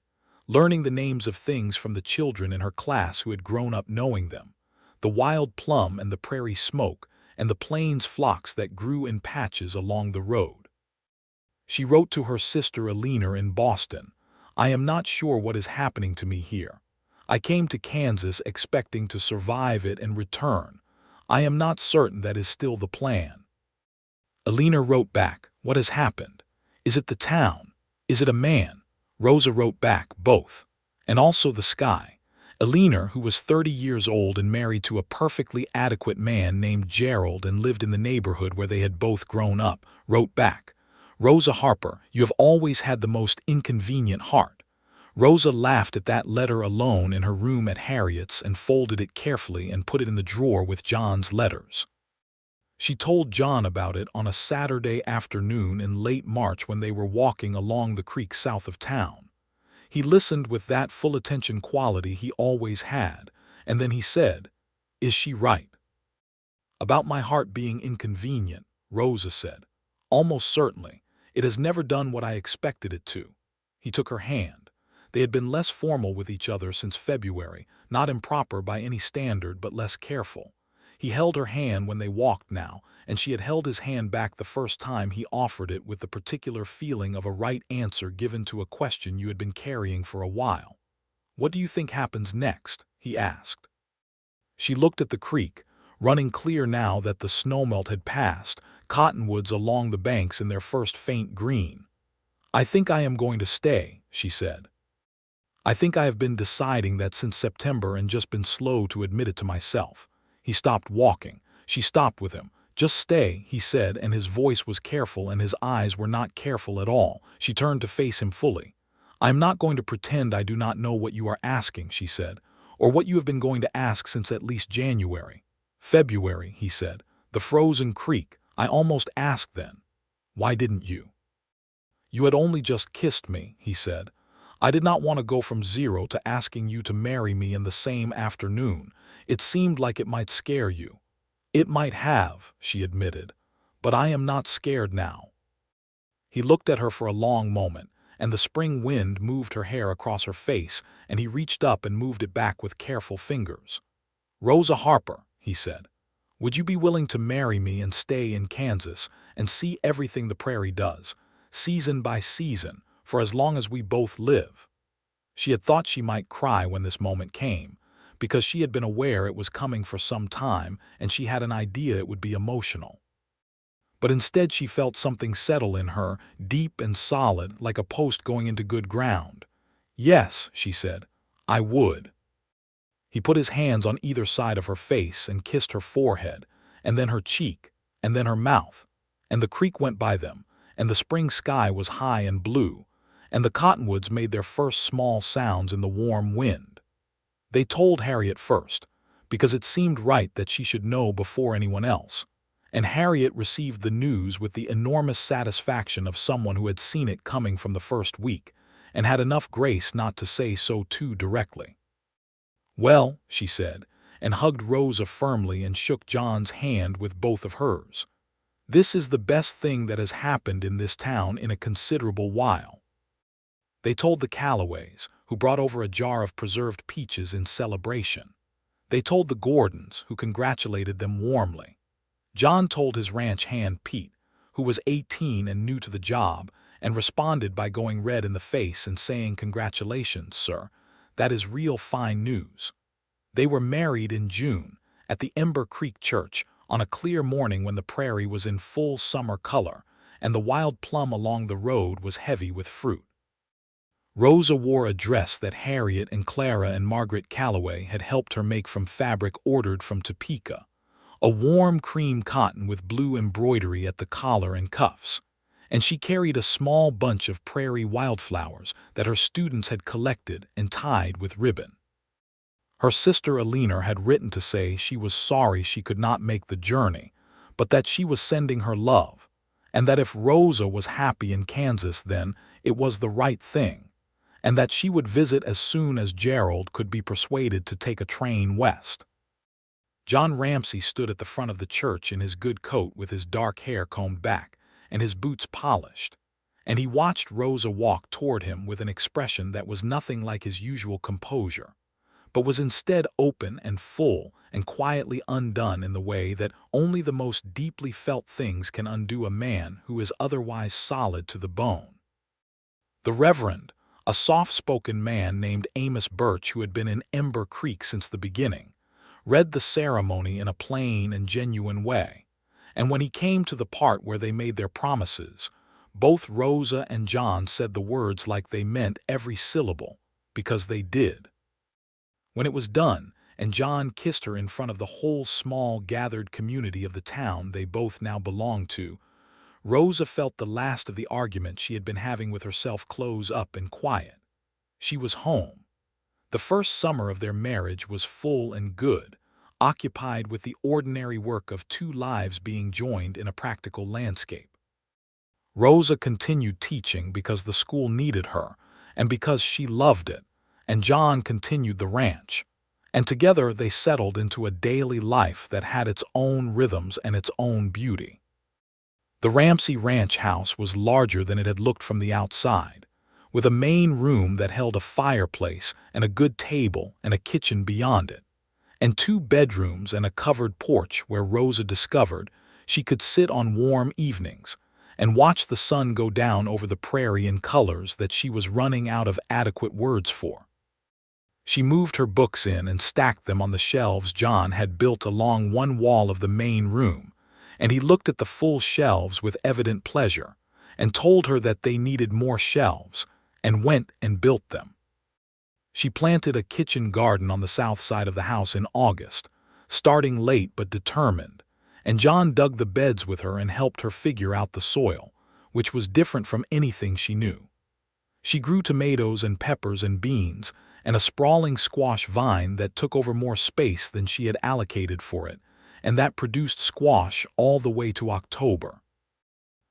learning the names of things from the children in her class who had grown up knowing them, the wild plum and the prairie smoke and the plains phlox that grew in patches along the road. She wrote to her sister Alina in Boston, "I am not sure what is happening to me here. I came to Kansas expecting to survive it and return. I am not certain that is still the plan." Alina wrote back, "What has happened? Is it the town? Is it a man?" Rosa wrote back, "Both. And also the sky." Alina, who was 30 years old and married to a perfectly adequate man named Gerald and lived in the neighborhood where they had both grown up, wrote back, "Rosa Harper, you have always had the most inconvenient heart." Rosa laughed at that letter alone in her room at Harriet's and folded it carefully and put it in the drawer with John's letters. She told John about it on a Saturday afternoon in late March when they were walking along the creek south of town. He listened with that full attention quality he always had, and then he said, "Is she right?" "About my heart being inconvenient," Rosa said. "Almost certainly. It has never done what I expected it to." He took her hand. They had been less formal with each other since February, not improper by any standard but less careful. He held her hand when they walked now, and she had held his hand back the first time he offered it with the particular feeling of a right answer given to a question you had been carrying for a while. "What do you think happens next?" he asked. She looked at the creek, running clear now that the snowmelt had passed, cottonwoods along the banks in their first faint green. "I think I am going to stay," she said. "I think I have been deciding that since September and just been slow to admit it to myself." He stopped walking. She stopped with him. "Just stay," he said, and his voice was careful and his eyes were not careful at all. She turned to face him fully. "I am not going to pretend I do not know what you are asking," she said, "or what you have been going to ask since at least January." "February," he said. "The frozen creek. I almost asked then. Why didn't you?" "You had only just kissed me," he said. "I did not want to go from zero to asking you to marry me in the same afternoon. It seemed like it might scare you." "It might have," she admitted, "but I am not scared now." He looked at her for a long moment, and the spring wind moved her hair across her face, and he reached up and moved it back with careful fingers. "Rosa Harper," he said, "would you be willing to marry me and stay in Kansas and see everything the prairie does, season by season, for as long as we both live?" She had thought she might cry when this moment came, because she had been aware it was coming for some time and she had an idea it would be emotional. But instead she felt something settle in her, deep and solid, like a post going into good ground. "Yes," she said, "I would." He put his hands on either side of her face and kissed her forehead, and then her cheek, and then her mouth, and the creek went by them, and the spring sky was high and blue, and the cottonwoods made their first small sounds in the warm wind. They told Harriet first, because it seemed right that she should know before anyone else, and Harriet received the news with the enormous satisfaction of someone who had seen it coming from the first week, and had enough grace not to say so too directly. "Well," she said, and hugged Rosa firmly and shook John's hand with both of hers. "This is the best thing that has happened in this town in a considerable while." They told the Callaways, who brought over a jar of preserved peaches in celebration. They told the Gordons, who congratulated them warmly. John told his ranch hand Pete, who was 18 and new to the job, and responded by going red in the face and saying, "Congratulations, sir. That is real fine news." They were married in June, at the Ember Creek Church, on a clear morning when the prairie was in full summer color, and the wild plum along the road was heavy with fruit. Rosa wore a dress that Harriet and Clara and Margaret Calloway had helped her make from fabric ordered from Topeka, a warm cream cotton with blue embroidery at the collar and cuffs, and she carried a small bunch of prairie wildflowers that her students had collected and tied with ribbon. Her sister Alina had written to say she was sorry she could not make the journey, but that she was sending her love, and that if Rosa was happy in Kansas then it was the right thing, and that she would visit as soon as Gerald could be persuaded to take a train west. John Ramsey stood at the front of the church in his good coat with his dark hair combed back and his boots polished, and he watched Rosa walk toward him with an expression that was nothing like his usual composure, but was instead open and full and quietly undone in the way that only the most deeply felt things can undo a man who is otherwise solid to the bone. The Reverend, a soft-spoken man named Amos Birch who had been in Ember Creek since the beginning, read the ceremony in a plain and genuine way, and when he came to the part where they made their promises, both Rosa and John said the words like they meant every syllable, because they did. When it was done, and John kissed her in front of the whole small gathered community of the town they both now belonged to, Rosa felt the last of the argument she had been having with herself close up and quiet. She was home. The first summer of their marriage was full and good, occupied with the ordinary work of two lives being joined in a practical landscape. Rosa continued teaching because the school needed her and because she loved it, and John continued the ranch, and together they settled into a daily life that had its own rhythms and its own beauty. The Ramsey Ranch house was larger than it had looked from the outside, with a main room that held a fireplace and a good table and a kitchen beyond it, and two bedrooms and a covered porch where Rosa discovered she could sit on warm evenings and watch the sun go down over the prairie in colors that she was running out of adequate words for. She moved her books in and stacked them on the shelves John had built along one wall of the main room, and he looked at the full shelves with evident pleasure, and told her that they needed more shelves, and went and built them. She planted a kitchen garden on the south side of the house in August, starting late but determined, and John dug the beds with her and helped her figure out the soil, which was different from anything she knew. She grew tomatoes and peppers and beans, and a sprawling squash vine that took over more space than she had allocated for it, and that produced squash all the way to October.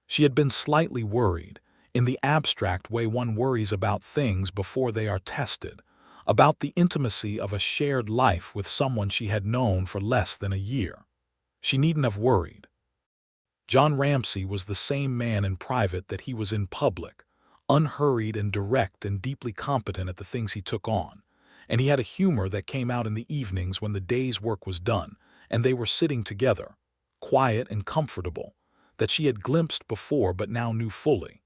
She had been slightly worried, in the abstract way one worries about things before they are tested, about the intimacy of a shared life with someone she had known for less than a year. She needn't have worried. John Ramsey was the same man in private that he was in public, unhurried and direct and deeply competent at the things he took on, and he had a humor that came out in the evenings when the day's work was done, and they were sitting together, quiet and comfortable, that she had glimpsed before but now knew fully.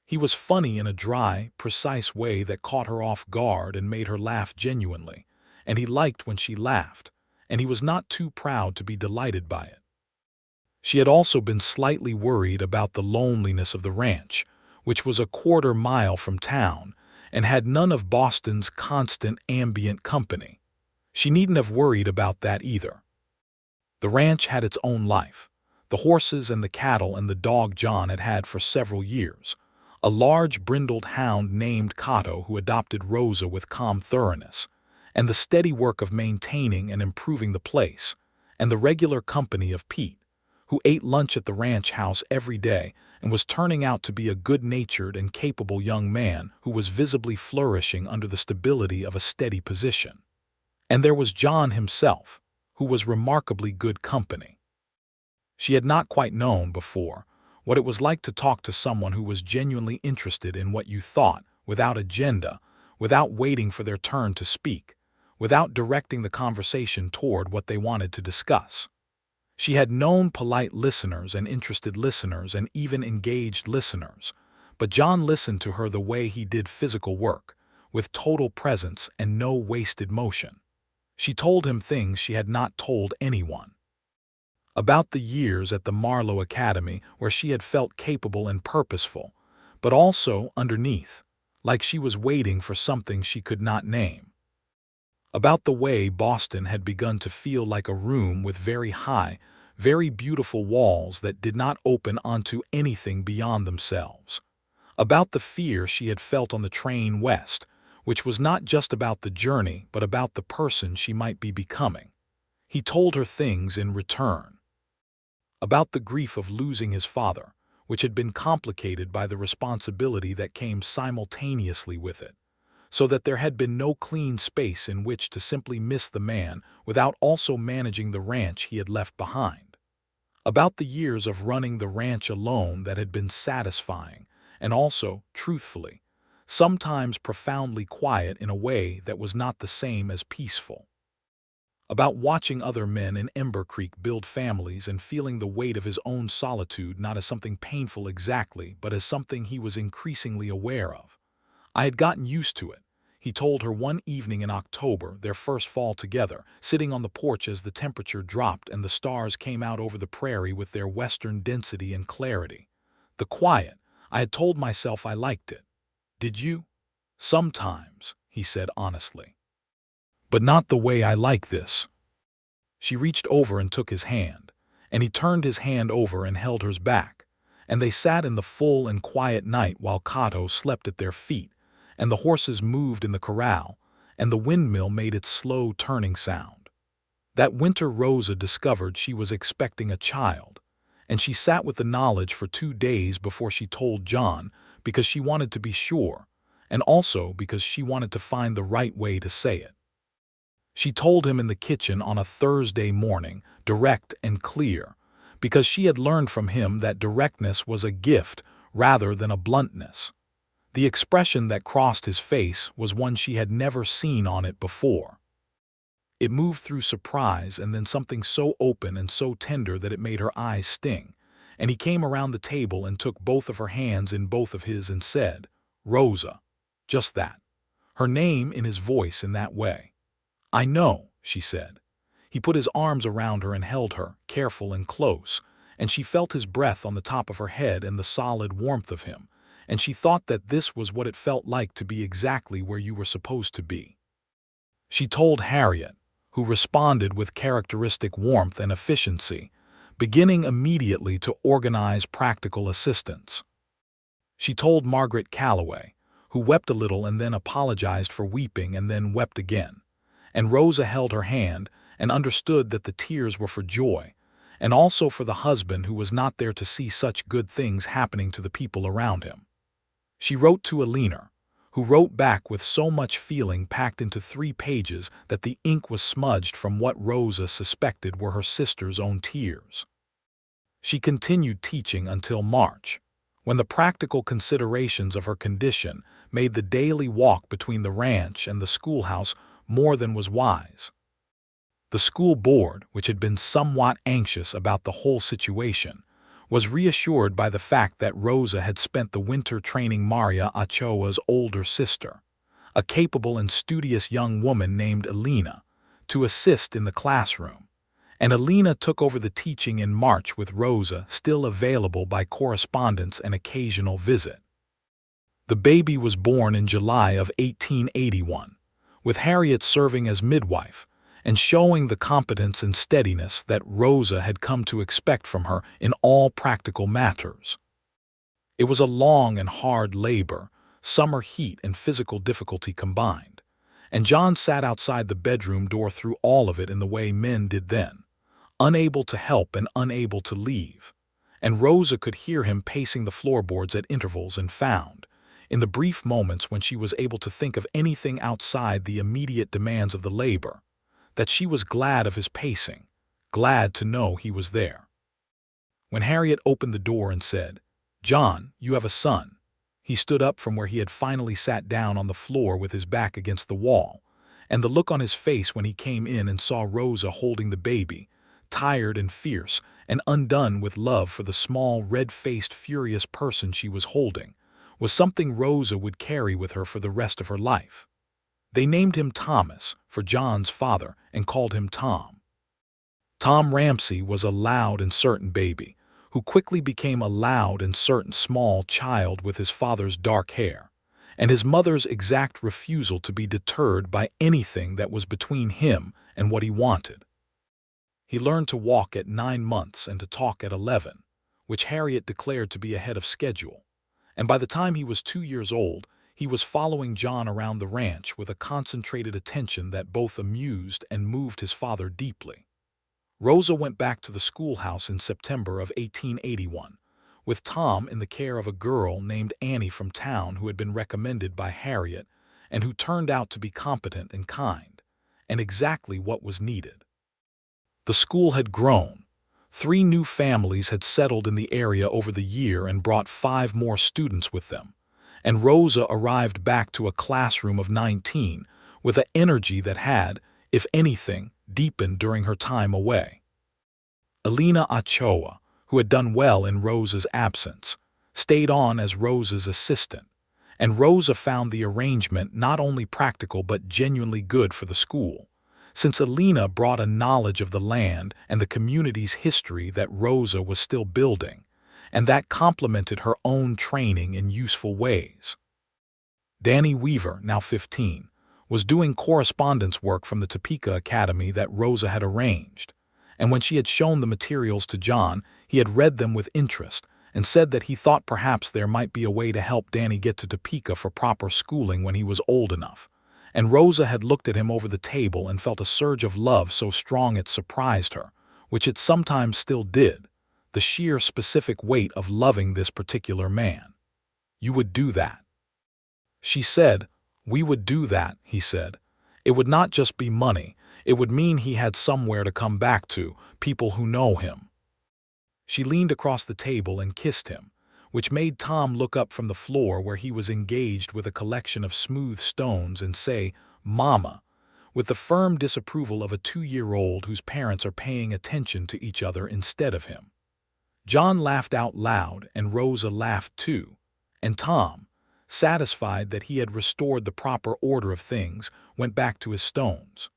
He was funny in a dry, precise way that caught her off guard and made her laugh genuinely, and he liked when she laughed, and he was not too proud to be delighted by it. She had also been slightly worried about the loneliness of the ranch, which was a quarter-mile from town, and had none of Boston's constant ambient company. She needn't have worried about that either. The ranch had its own life, the horses and the cattle and the dog John had had for several years, a large brindled hound named Cato who adopted Rosa with calm thoroughness, and the steady work of maintaining and improving the place, and the regular company of Pete, who ate lunch at the ranch house every day and was turning out to be a good-natured and capable young man who was visibly flourishing under the stability of a steady position. And there was John himself, who was remarkably good company. She had not quite known before what it was like to talk to someone who was genuinely interested in what you thought, without agenda, without waiting for their turn to speak, without directing the conversation toward what they wanted to discuss. She had known polite listeners and interested listeners and even engaged listeners, but John listened to her the way he did physical work, with total presence and no wasted motion. She told him things she had not told anyone. About the years at the Marlowe Academy where she had felt capable and purposeful, but also, underneath, like she was waiting for something she could not name. About the way Boston had begun to feel like a room with very high, very beautiful walls that did not open onto anything beyond themselves. About the fear she had felt on the train west, which was not just about the journey but about the person she might be becoming. He told her things in return. About the grief of losing his father, which had been complicated by the responsibility that came simultaneously with it, so that there had been no clean space in which to simply miss the man without also managing the ranch he had left behind. About the years of running the ranch alone that had been satisfying, and also, truthfully, sometimes profoundly quiet in a way that was not the same as peaceful. About watching other men in Ember Creek build families and feeling the weight of his own solitude not as something painful exactly, but as something he was increasingly aware of. I had gotten used to it, he told her one evening in October, their first fall together, sitting on the porch as the temperature dropped and the stars came out over the prairie with their western density and clarity. The quiet, I had told myself I liked it. Did you? Sometimes, he said honestly. But not the way I like this. She reached over and took his hand, and he turned his hand over and held hers back, and they sat in the full and quiet night while Cato slept at their feet, and the horses moved in the corral, and the windmill made its slow turning sound. That winter Rosa discovered she was expecting a child, and she sat with the knowledge for 2 days before she told John because she wanted to be sure, and also because she wanted to find the right way to say it. She told him in the kitchen on a Thursday morning, direct and clear, because she had learned from him that directness was a gift rather than a bluntness. The expression that crossed his face was one she had never seen on it before. It moved through surprise and then something so open and so tender that it made her eyes sting, and he came around the table and took both of her hands in both of his and said, "Rosa." Just that. Her name in his voice in that way. "I know," she said. He put his arms around her and held her, careful and close, and she felt his breath on the top of her head and the solid warmth of him, and she thought that this was what it felt like to be exactly where you were supposed to be. She told Harriet, who responded with characteristic warmth and efficiency, beginning immediately to organize practical assistance. She told Margaret Calloway, who wept a little and then apologized for weeping and then wept again, and Rosa held her hand and understood that the tears were for joy, and also for the husband who was not there to see such good things happening to the people around him. She wrote to Alina, who wrote back with so much feeling packed into 3 pages that the ink was smudged from what Rosa suspected were her sister's own tears. She continued teaching until March, when the practical considerations of her condition made the daily walk between the ranch and the schoolhouse more than was wise. The school board, which had been somewhat anxious about the whole situation, was reassured by the fact that Rosa had spent the winter training Maria Ochoa's older sister, a capable and studious young woman named Alina, to assist in the classroom, and Alina took over the teaching in March with Rosa still available by correspondence and occasional visit. The baby was born in July of 1881, with Harriet serving as midwife, and showing the competence and steadiness that Rosa had come to expect from her in all practical matters. It was a long and hard labor, summer heat and physical difficulty combined, and John sat outside the bedroom door through all of it in the way men did then, unable to help and unable to leave, and Rosa could hear him pacing the floorboards at intervals and found, in the brief moments when she was able to think of anything outside the immediate demands of the labor, that she was glad of his pacing, glad to know he was there. When Harriet opened the door and said, "John, you have a son," he stood up from where he had finally sat down on the floor with his back against the wall, and the look on his face when he came in and saw Rosa holding the baby, tired and fierce and undone with love for the small, red-faced, furious person she was holding, was something Rosa would carry with her for the rest of her life. They named him Thomas for John's father and called him Tom. Tom Ramsey was a loud and certain baby, who quickly became a loud and certain small child with his father's dark hair, and his mother's exact refusal to be deterred by anything that was between him and what he wanted. He learned to walk at 9 months and to talk at 11, which Harriet declared to be ahead of schedule, and by the time he was 2 years old, he was following John around the ranch with a concentrated attention that both amused and moved his father deeply. Rosa went back to the schoolhouse in September of 1881, with Tom in the care of a girl named Annie from town who had been recommended by Harriet and who turned out to be competent and kind, and exactly what was needed. The school had grown. 3 new families had settled in the area over the year and brought 5 more students with them, and Rosa arrived back to a classroom of 19 with an energy that had, if anything, deepened during her time away. Alina Ochoa, who had done well in Rosa's absence, stayed on as Rosa's assistant, and Rosa found the arrangement not only practical but genuinely good for the school, since Alina brought a knowledge of the land and the community's history that Rosa was still building, and that complemented her own training in useful ways. Danny Weaver, now 15, was doing correspondence work from the Topeka Academy that Rosa had arranged, and when she had shown the materials to John, he had read them with interest and said that he thought perhaps there might be a way to help Danny get to Topeka for proper schooling when he was old enough, and Rosa had looked at him over the table and felt a surge of love so strong it surprised her, which it sometimes still did, the sheer specific weight of loving this particular man. "You would do that?" She said. "We would do that," he said. "It would not just be money. It would mean he had somewhere to come back to, people who know him." She leaned across the table and kissed him, which made Tom look up from the floor where he was engaged with a collection of smooth stones and say, "Mama," with the firm disapproval of a 2-year-old whose parents are paying attention to each other instead of him. John laughed out loud and Rosa laughed too, and Tom, satisfied that he had restored the proper order of things, went back to his stones.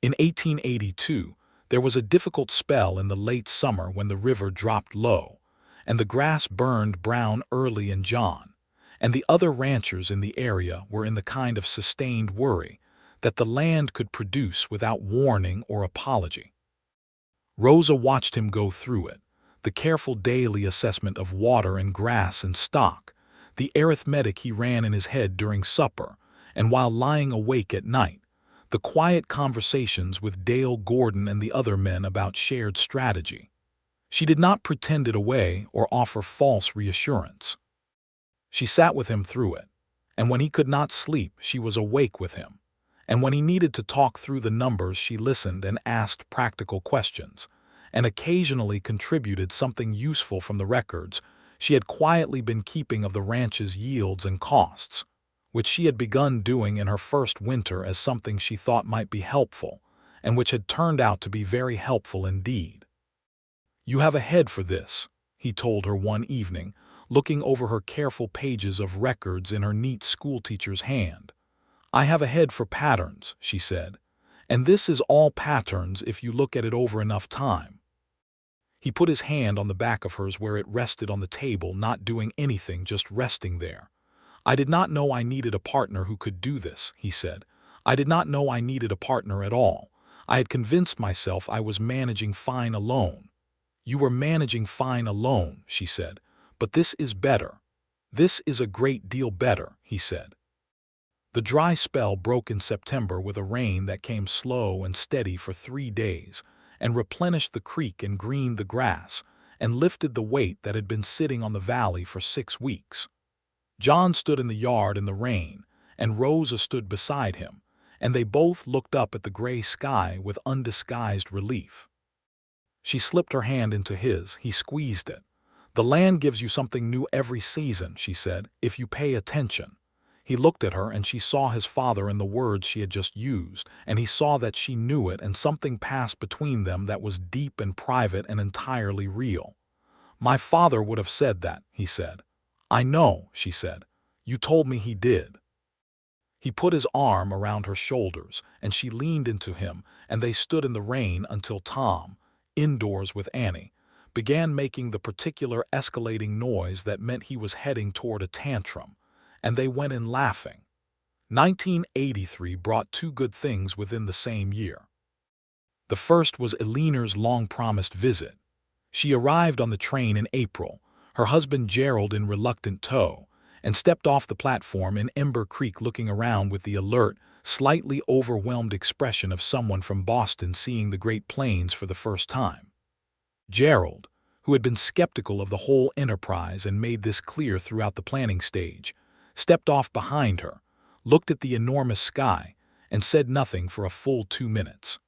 In 1882, There was a difficult spell in the late summer when the river dropped low, and the grass burned brown early in John, and the other ranchers in the area were in the kind of sustained worry that the land could produce without warning or apology. Rosa watched him go through it, the careful daily assessment of water and grass and stock, the arithmetic he ran in his head during supper, and while lying awake at night, the quiet conversations with Dale Gordon and the other men about shared strategy. She did not pretend it away or offer false reassurance. She sat with him through it, and when he could not sleep, she was awake with him. And when he needed to talk through the numbers, she listened and asked practical questions, and occasionally contributed something useful from the records she had quietly been keeping of the ranch's yields and costs, which she had begun doing in her first winter as something she thought might be helpful, and which had turned out to be very helpful indeed. "You have a head for this," he told her one evening, looking over her careful pages of records in her neat schoolteacher's hand. "I have a head for patterns," she said, "and this is all patterns if you look at it over enough time." He put his hand on the back of hers where it rested on the table, not doing anything, just resting there. "I did not know I needed a partner who could do this," he said. "I did not know I needed a partner at all. I had convinced myself I was managing fine alone." "You were managing fine alone," she said, "but this is better. This is a great deal better," he said. The dry spell broke in September with a rain that came slow and steady for 3 days, and replenished the creek and greened the grass, and lifted the weight that had been sitting on the valley for 6 weeks. John stood in the yard in the rain, and Rosa stood beside him, and they both looked up at the gray sky with undisguised relief. She slipped her hand into his. He squeezed it. "The land gives you something new every season," she said, "if you pay attention." He looked at her, and she saw his father in the words she had just used, and he saw that she knew it, and something passed between them that was deep and private and entirely real. "My father would have said that," he said. "I know," she said. "You told me he did." He put his arm around her shoulders, and she leaned into him, and they stood in the rain until Tom, indoors with Annie, began making the particular escalating noise that meant he was heading toward a tantrum, and they went in laughing. 1983 brought 2 good things within the same year. The first was Eleanor's long-promised visit. She arrived on the train in April, her husband Gerald in reluctant tow, and stepped off the platform in Ember Creek looking around with the alert, slightly overwhelmed expression of someone from Boston seeing the Great Plains for the first time. Gerald, who had been skeptical of the whole enterprise and made this clear throughout the planning stage, stepped off behind her, looked at the enormous sky, and said nothing for a full 2 minutes.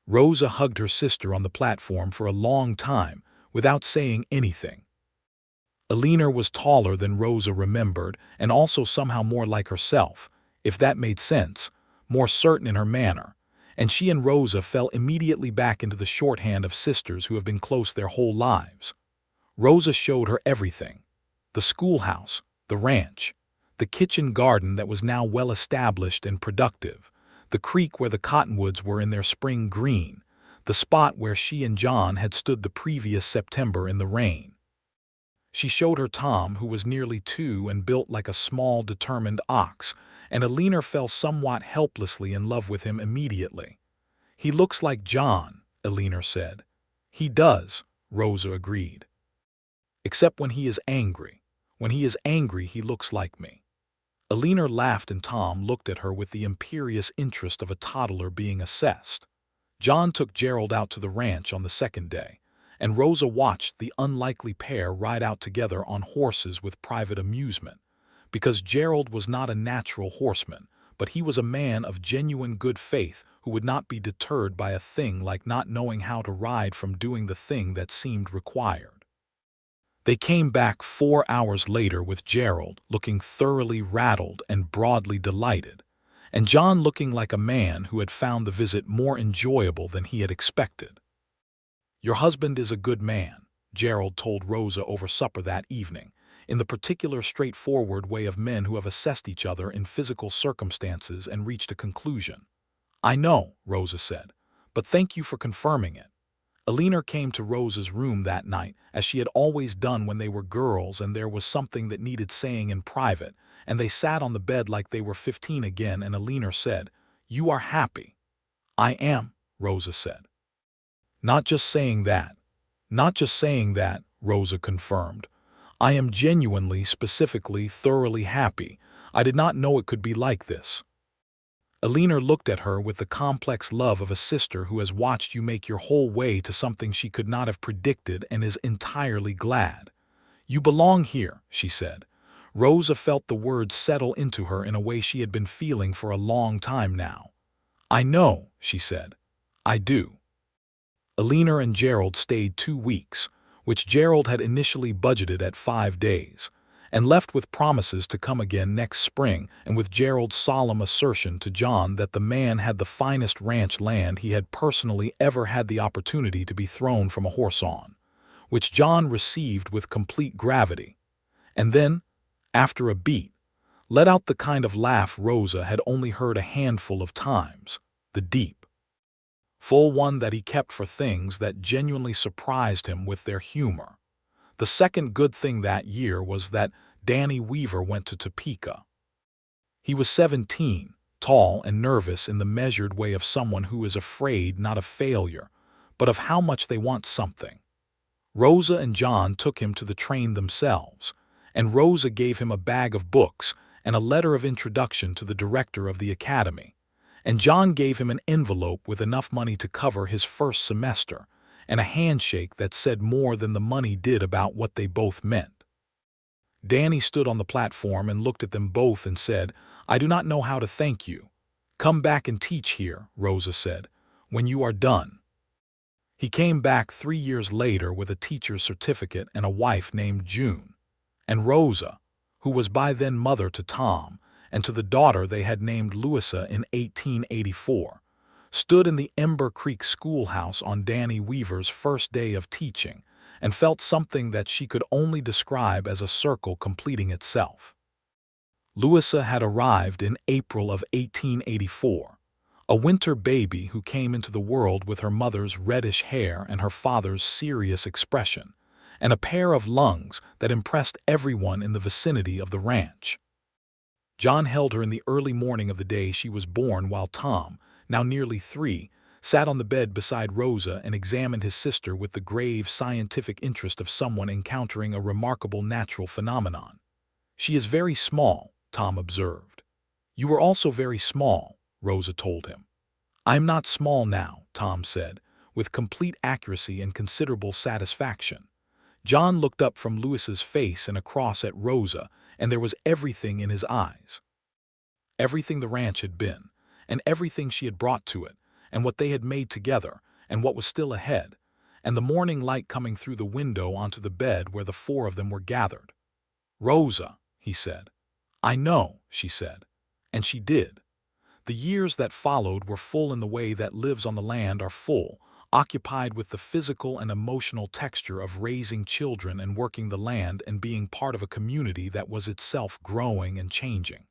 Rosa hugged her sister on the platform for a long time without saying anything. Eleanor was taller than Rosa remembered, and also somehow more like herself, if that made sense, more certain in her manner, and she and Rosa fell immediately back into the shorthand of sisters who have been close their whole lives. Rosa showed her everything: the schoolhouse, the ranch, the kitchen garden that was now well established and productive, the creek where the cottonwoods were in their spring green, the spot where she and John had stood the previous September in the rain. She showed her Tom, who was nearly 2 and built like a small, determined ox, and Eleanor fell somewhat helplessly in love with him immediately. "He looks like John," Eleanor said. "He does," Rosa agreed. "Except when he is angry. When he is angry, he looks like me." Eleanor laughed, and Tom looked at her with the imperious interest of a toddler being assessed. John took Gerald out to the ranch on the second day, and Rosa watched the unlikely pair ride out together on horses with private amusement, because Gerald was not a natural horseman, but he was a man of genuine good faith who would not be deterred by a thing like not knowing how to ride from doing the thing that seemed required. They came back 4 hours later with Gerald looking thoroughly rattled and broadly delighted, and John looking like a man who had found the visit more enjoyable than he had expected. "Your husband is a good man," Gerald told Rosa over supper that evening, in the particular straightforward way of men who have assessed each other in physical circumstances and reached a conclusion. "I know," Rosa said, but thank you for confirming it." Alina came to Rosa's room that night, as she had always done when they were girls and there was something that needed saying in private, and they sat on the bed like they were 15 again, and Alina said, "You are happy." "I am," Rosa said. "Not just saying that." "Not just saying that," Rosa confirmed. "I am genuinely, specifically, thoroughly happy. I did not know it could be like this." Alina looked at her with the complex love of a sister who has watched you make your whole way to something she could not have predicted and is entirely glad. "You belong here," she said. Rosa felt the words settle into her in a way she had been feeling for a long time now. "I know," she said. "I do." Alina and Gerald stayed 2 weeks, which Gerald had initially budgeted at 5 days, and left with promises to come again next spring, and with Gerald's solemn assertion to John that the man had the finest ranch land he had personally ever had the opportunity to be thrown from a horse on, which John received with complete gravity. And then, after a beat, let out the kind of laugh Rosa had only heard a handful of times, the deep, full one that he kept for things that genuinely surprised him with their humor. The second good thing that year was that Danny Weaver went to Topeka. He was 17, tall and nervous in the measured way of someone who is afraid not of failure, but of how much they want something. Rosa and John took him to the train themselves, and Rosa gave him a bag of books and a letter of introduction to the director of the academy, and John gave him an envelope with enough money to cover his first semester, and a handshake that said more than the money did about what they both meant. Danny stood on the platform and looked at them both and said, "I do not know how to thank you." "Come back and teach here," Rosa said, "when you are done." He came back 3 years later with a teacher's certificate and a wife named June. And Rosa, who was by then mother to Tom, and to the daughter they had named Louisa in 1884, stood in the Ember Creek schoolhouse on Danny Weaver's first day of teaching, and felt something that she could only describe as a circle completing itself. Louisa had arrived in April of 1884, a winter baby who came into the world with her mother's reddish hair and her father's serious expression, and a pair of lungs that impressed everyone in the vicinity of the ranch. John held her in the early morning of the day she was born, while Tom, now nearly 3, sat on the bed beside Rosa and examined his sister with the grave scientific interest of someone encountering a remarkable natural phenomenon. "She is very small," Tom observed. "You are also very small," Rosa told him. "I'm not small now," Tom said, with complete accuracy and considerable satisfaction. John looked up from Louisa's face and across at Rosa, and there was everything in his eyes. Everything the ranch had been, and everything she had brought to it, and what they had made together, and what was still ahead, and the morning light coming through the window onto the bed where the 4 of them were gathered. "Rosa," he said. "I know," she said. And she did. The years that followed were full in the way that lives on the land are full, occupied with the physical and emotional texture of raising children and working the land and being part of a community that was itself growing and changing.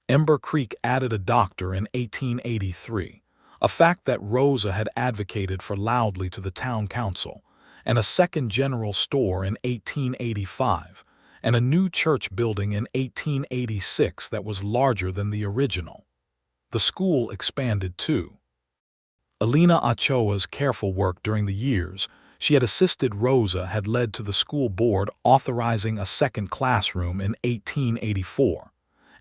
Ember Creek added a doctor in 1883, a fact that Rosa had advocated for loudly to the town council, and a second general store in 1885, and a new church building in 1886 that was larger than the original. The school expanded too. Alina Ochoa's careful work during the years she had assisted Rosa had led to the school board authorizing a second classroom in 1884,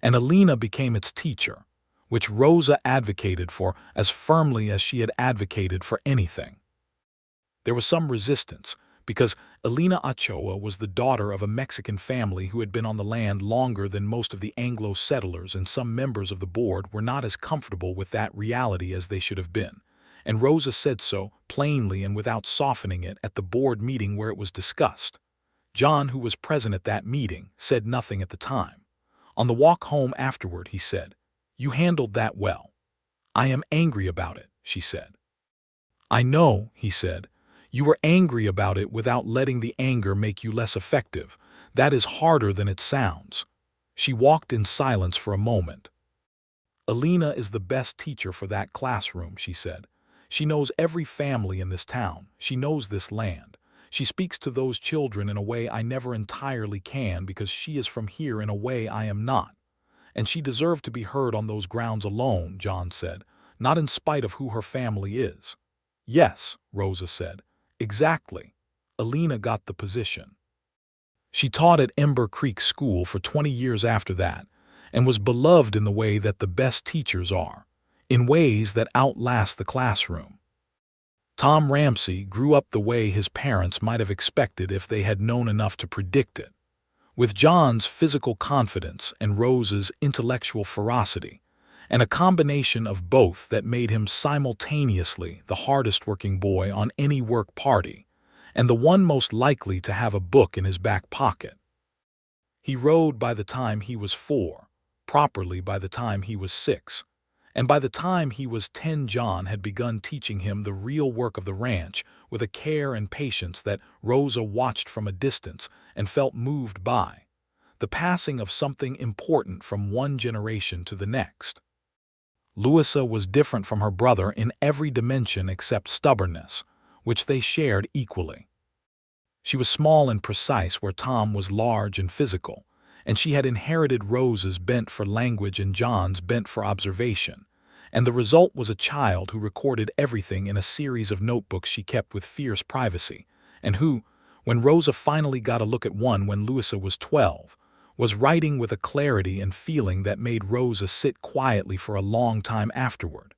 and Alina became its teacher, which Rosa advocated for as firmly as she had advocated for anything. There was some resistance, because Alina Ochoa was the daughter of a Mexican family who had been on the land longer than most of the Anglo settlers, and some members of the board were not as comfortable with that reality as they should have been, and Rosa said so plainly and without softening it at the board meeting where it was discussed. John, who was present at that meeting, said nothing at the time. On the walk home afterward, he said, "You handled that well." "I am angry about it," she said. "I know," he said. "You were angry about it without letting the anger make you less effective. That is harder than it sounds." She walked in silence for a moment. "Alina is the best teacher for that classroom," she said. She knows every family in this town. She knows this land. She speaks to those children in a way I never entirely can because she is from here in a way I am not. And she deserved to be heard on those grounds alone, John said, not in spite of who her family is. Yes, Rosa said. Exactly. Alina got the position. She taught at Ember Creek School for 20 years after that, and was beloved in the way that the best teachers are, in ways that outlast the classroom. Tom Ramsey grew up the way his parents might have expected if they had known enough to predict it, with John's physical confidence and Rosa's intellectual ferocity, and a combination of both that made him simultaneously the hardest-working boy on any work party, and the one most likely to have a book in his back pocket. He rode by the time he was 4, properly by the time he was 6, and by the time he was 10 John had begun teaching him the real work of the ranch with a care and patience that Rosa watched from a distance and felt moved by, the passing of something important from one generation to the next. Louisa was different from her brother in every dimension except stubbornness, which they shared equally. She was small and precise where Tom was large and physical, and she had inherited Rosa's bent for language and John's bent for observation, and the result was a child who recorded everything in a series of notebooks she kept with fierce privacy, and who, when Rosa finally got a look at one when Louisa was 12, was writing with a clarity and feeling that made Rosa sit quietly for a long time afterward.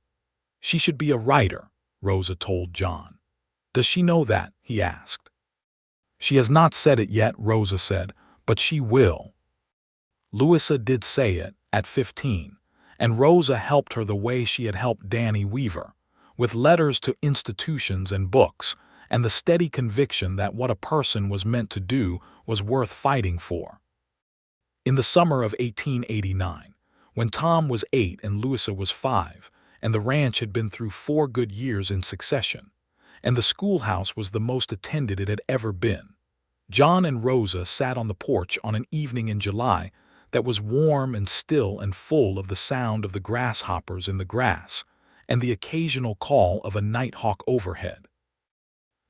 She should be a writer, Rosa told John. Does she know that? He asked. She has not said it yet, Rosa said, but she will. Louisa did say it, at 15, and Rosa helped her the way she had helped Danny Weaver, with letters to institutions and books, and the steady conviction that what a person was meant to do was worth fighting for. In the summer of 1889, when Tom was 8 and Louisa was 5, and the ranch had been through 4 good years in succession, and the schoolhouse was the most attended it had ever been, John and Rosa sat on the porch on an evening in July that was warm and still and full of the sound of the grasshoppers in the grass and the occasional call of a nighthawk overhead.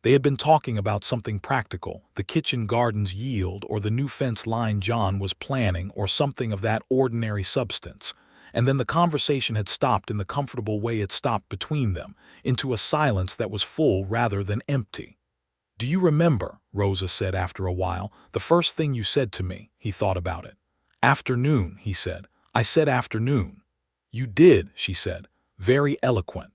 They had been talking about something practical, the kitchen garden's yield or the new fence line John was planning or something of that ordinary substance, and then the conversation had stopped in the comfortable way it stopped between them, into a silence that was full rather than empty. "Do you remember," Rosa said after a while, "the first thing you said to me?" He thought about it. "Afternoon," he said. "I said afternoon." "You did," she said. "Very eloquent."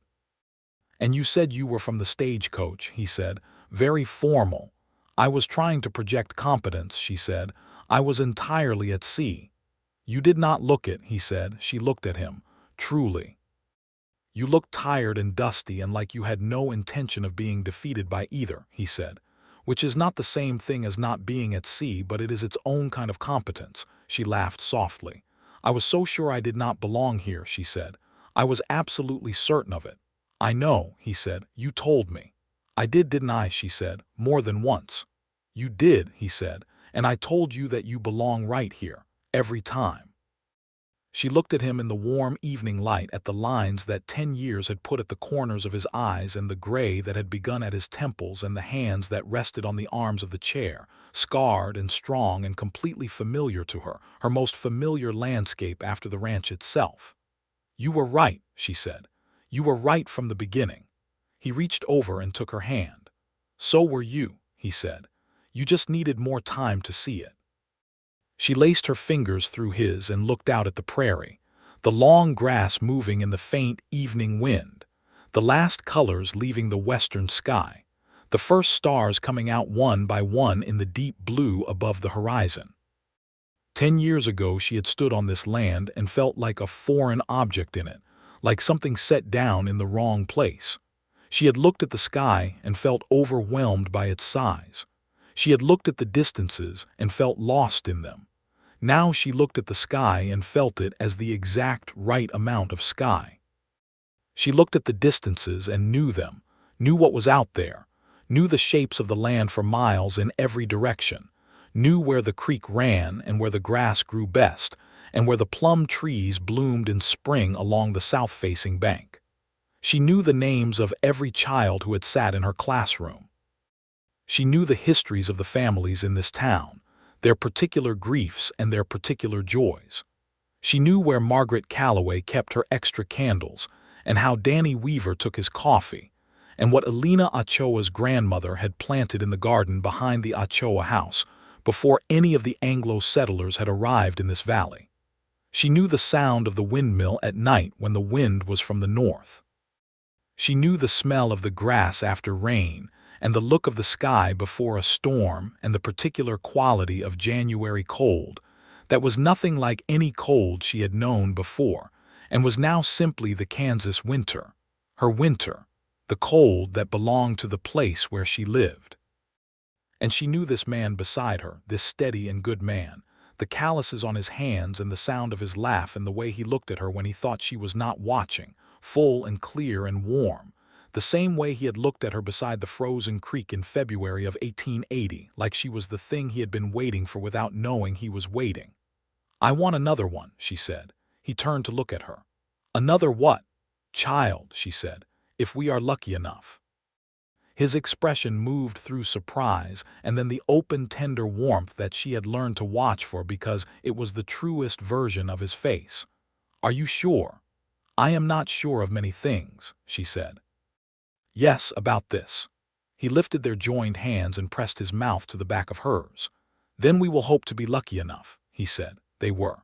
"And you said you were from the stagecoach," he said. "Very formal." "I was trying to project competence," she said. "I was entirely at sea." "You did not look it," he said. She looked at him. "Truly." "You looked tired and dusty and like you had no intention of being defeated by either," he said. "Which is not the same thing as not being at sea, but it is its own kind of competence." She laughed softly. "I was so sure I did not belong here," she said. "I was absolutely certain of it." "I know," he said. "You told me." "I didn't I?" she said. "More than once." "You did," he said. "And I told you that you belong right here. Every time." She looked at him in the warm evening light at the lines that 10 years had put at the corners of his eyes and the gray that had begun at his temples and the hands that rested on the arms of the chair, scarred and strong and completely familiar to her, her most familiar landscape after the ranch itself. "You were right," she said. "You were right from the beginning." He reached over and took her hand. "So were you," he said. "You just needed more time to see it." She laced her fingers through his and looked out at the prairie, the long grass moving in the faint evening wind, the last colors leaving the western sky, the first stars coming out one by one in the deep blue above the horizon. 10 years ago she had stood on this land and felt like a foreign object in it, like something set down in the wrong place. She had looked at the sky and felt overwhelmed by its size. She had looked at the distances and felt lost in them. Now she looked at the sky and felt it as the exact right amount of sky. She looked at the distances and knew them, knew what was out there, knew the shapes of the land for miles in every direction, knew where the creek ran and where the grass grew best, and where the plum trees bloomed in spring along the south-facing bank. She knew the names of every child who had sat in her classroom. She knew the histories of the families in this town, their particular griefs and their particular joys. She knew where Margaret Calloway kept her extra candles, and how Danny Weaver took his coffee, and what Elena Ochoa's grandmother had planted in the garden behind the Ochoa house before any of the Anglo settlers had arrived in this valley. She knew the sound of the windmill at night when the wind was from the north. She knew the smell of the grass after rain, and the look of the sky before a storm, and the particular quality of January cold that was nothing like any cold she had known before, and was now simply the Kansas winter, her winter, the cold that belonged to the place where she lived. And she knew this man beside her, this steady and good man, the calluses on his hands and the sound of his laugh and the way he looked at her when he thought she was not watching, full and clear and warm, the same way he had looked at her beside the frozen creek in February of 1880, like she was the thing he had been waiting for without knowing he was waiting. "I want another one," she said. He turned to look at her. "Another what?" "Child," she said, "if we are lucky enough." His expression moved through surprise and then the open, tender warmth that she had learned to watch for because it was the truest version of his face. "Are you sure?" "I am not sure of many things," she said. "Yes, about this." He lifted their joined hands and pressed his mouth to the back of hers. "Then we will hope to be lucky enough," he said. They were.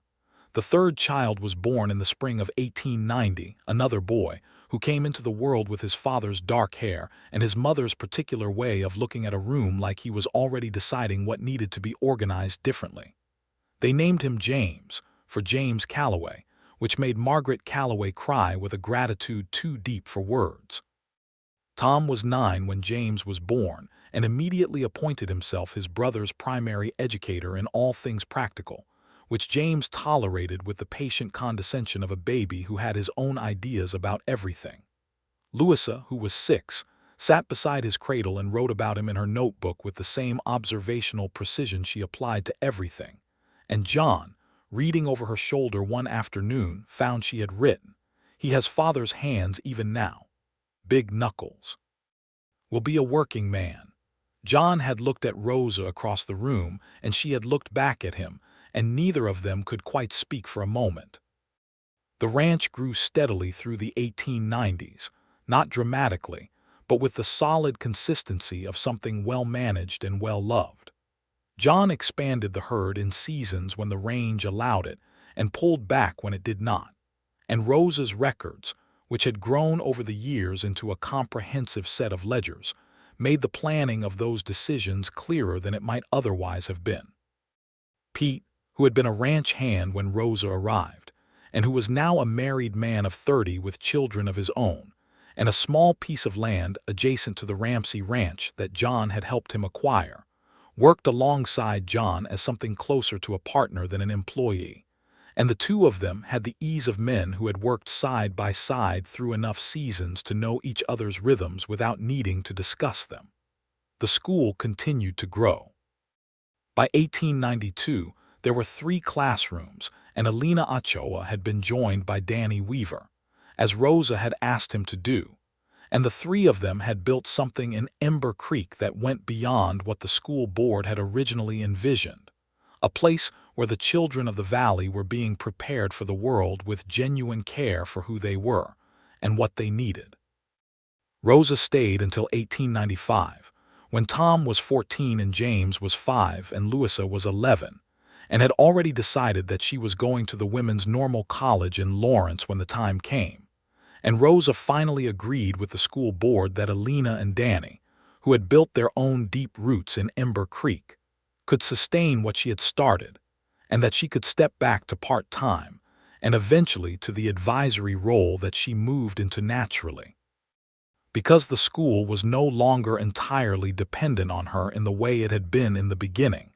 The third child was born in the spring of 1890, another boy, who came into the world with his father's dark hair and his mother's particular way of looking at a room like he was already deciding what needed to be organized differently. They named him James, for James Calloway, which made Margaret Calloway cry with a gratitude too deep for words. Tom was 9 when James was born and immediately appointed himself his brother's primary educator in all things practical, which James tolerated with the patient condescension of a baby who had his own ideas about everything. Louisa, who was 6, sat beside his cradle and wrote about him in her notebook with the same observational precision she applied to everything. And John, reading over her shoulder one afternoon, found she had written, "He has father's hands even now. Big knuckles. Will be a working man." John had looked at Rosa across the room, and she had looked back at him, and neither of them could quite speak for a moment. The ranch grew steadily through the 1890s, not dramatically, but with the solid consistency of something well-managed and well-loved. John expanded the herd in seasons when the range allowed it, and pulled back when it did not. And Rosa's records, which had grown over the years into a comprehensive set of ledgers, made the planning of those decisions clearer than it might otherwise have been. Pete, who had been a ranch hand when Rosa arrived, and who was now a married man of 30 with children of his own, and a small piece of land adjacent to the Ramsey ranch that John had helped him acquire, worked alongside John as something closer to a partner than an employee. And the two of them had the ease of men who had worked side by side through enough seasons to know each other's rhythms without needing to discuss them. The school continued to grow. By 1892, there were 3 classrooms, and Elena Ochoa had been joined by Danny Weaver, as Rosa had asked him to do, and the 3 of them had built something in Ember Creek that went beyond what the school board had originally envisioned, a place where the children of the valley were being prepared for the world with genuine care for who they were and what they needed. Rosa stayed until 1895, when Tom was 14 and James was 5 and Louisa was 11, and had already decided that she was going to the Women's Normal College in Lawrence when the time came. And Rosa finally agreed with the school board that Elena and Danny, who had built their own deep roots in Ember Creek, could sustain what she had started, and that she could step back to part-time, and eventually to the advisory role that she moved into naturally. Because the school was no longer entirely dependent on her in the way it had been in the beginning,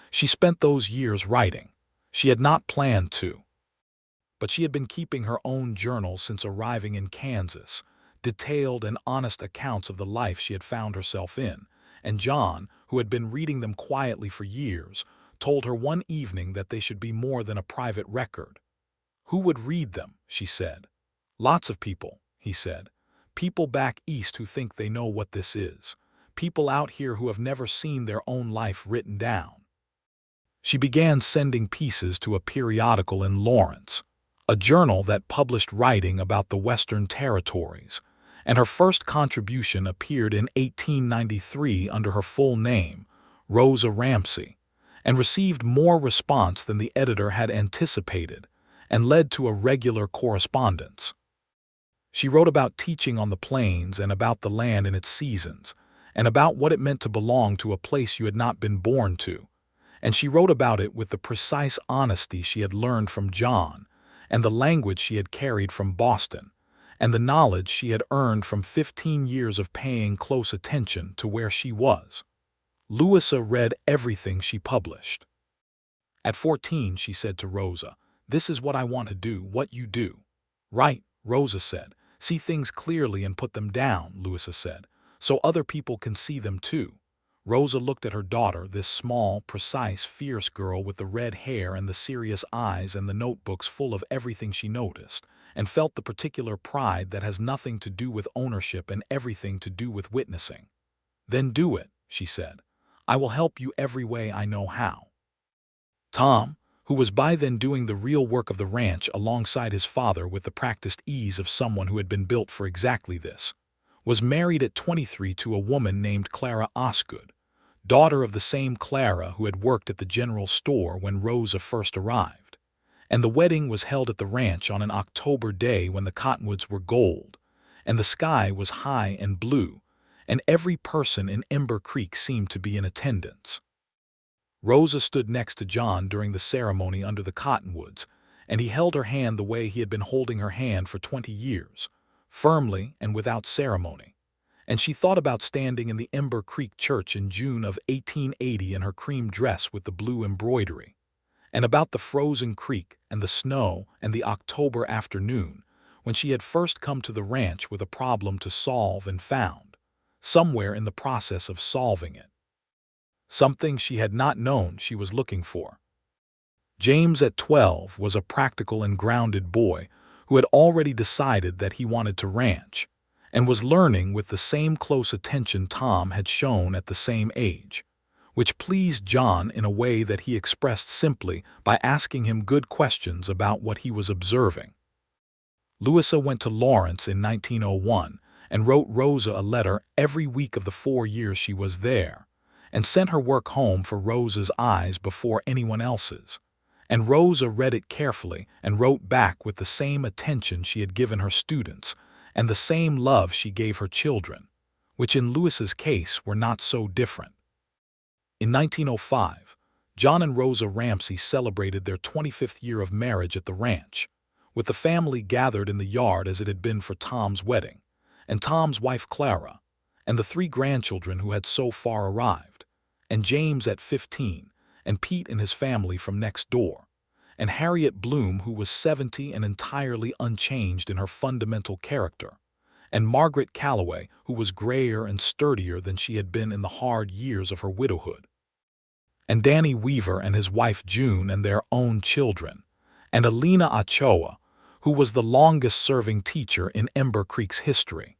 she spent those years writing. She had not planned to. But she had been keeping her own journal since arriving in Kansas, detailed and honest accounts of the life she had found herself in, and John, who had been reading them quietly for years, told her one evening that they should be more than a private record. "Who would read them?" she said. "Lots of people," he said. People back east who think they know what this is. People out here who have never seen their own life written down. She began sending pieces to a periodical in Lawrence, a journal that published writing about the Western Territories, and her first contribution appeared in 1893 under her full name, Rosa Ramsey, and received more response than the editor had anticipated, and led to a regular correspondence. She wrote about teaching on the plains and about the land in its seasons, and about what it meant to belong to a place you had not been born to, and she wrote about it with the precise honesty she had learned from John, and the language she had carried from Boston, and the knowledge she had earned from 15 years of paying close attention to where she was. Louisa read everything she published. At 14, she said to Rosa, "This is what I want to do, what you do." "Right," Rosa said. "See things clearly and put them down," Louisa said, "so other people can see them too." Rosa looked at her daughter, this small, precise, fierce girl with the red hair and the serious eyes and the notebooks full of everything she noticed, and felt the particular pride that has nothing to do with ownership and everything to do with witnessing. "Then do it," she said. "I will help you every way I know how." Tom, who was by then doing the real work of the ranch alongside his father with the practiced ease of someone who had been built for exactly this, was married at 23 to a woman named Clara Osgood, daughter of the same Clara who had worked at the general store when Rosa first arrived. And the wedding was held at the ranch on an October day when the cottonwoods were gold, and the sky was high and blue, and every person in Ember Creek seemed to be in attendance. Rosa stood next to John during the ceremony under the cottonwoods, and he held her hand the way he had been holding her hand for 20 years, firmly and without ceremony. And she thought about standing in the Ember Creek Church in June of 1880 in her cream dress with the blue embroidery, and about the frozen creek and the snow and the October afternoon when she had first come to the ranch with a problem to solve and found, somewhere in the process of solving it, something she had not known she was looking for. James at 12 was a practical and grounded boy who had already decided that he wanted to ranch, and was learning with the same close attention Tom had shown at the same age, which pleased John in a way that he expressed simply by asking him good questions about what he was observing. Louisa went to Lawrence in 1901 and wrote Rosa a letter every week of the 4 years she was there, and sent her work home for Rosa's eyes before anyone else's. And Rosa read it carefully and wrote back with the same attention she had given her students and the same love she gave her children, which in Louisa's case were not so different. In 1905, John and Rosa Ramsey celebrated their 25th year of marriage at the ranch, with the family gathered in the yard as it had been for Tom's wedding, and Tom's wife Clara, and the 3 grandchildren who had so far arrived, and James at 15, and Pete and his family from next door, and Harriet Bloom, who was 70 and entirely unchanged in her fundamental character, and Margaret Calloway, who was grayer and sturdier than she had been in the hard years of her widowhood, and Danny Weaver and his wife June and their own children, and Alina Ochoa, who was the longest-serving teacher in Ember Creek's history.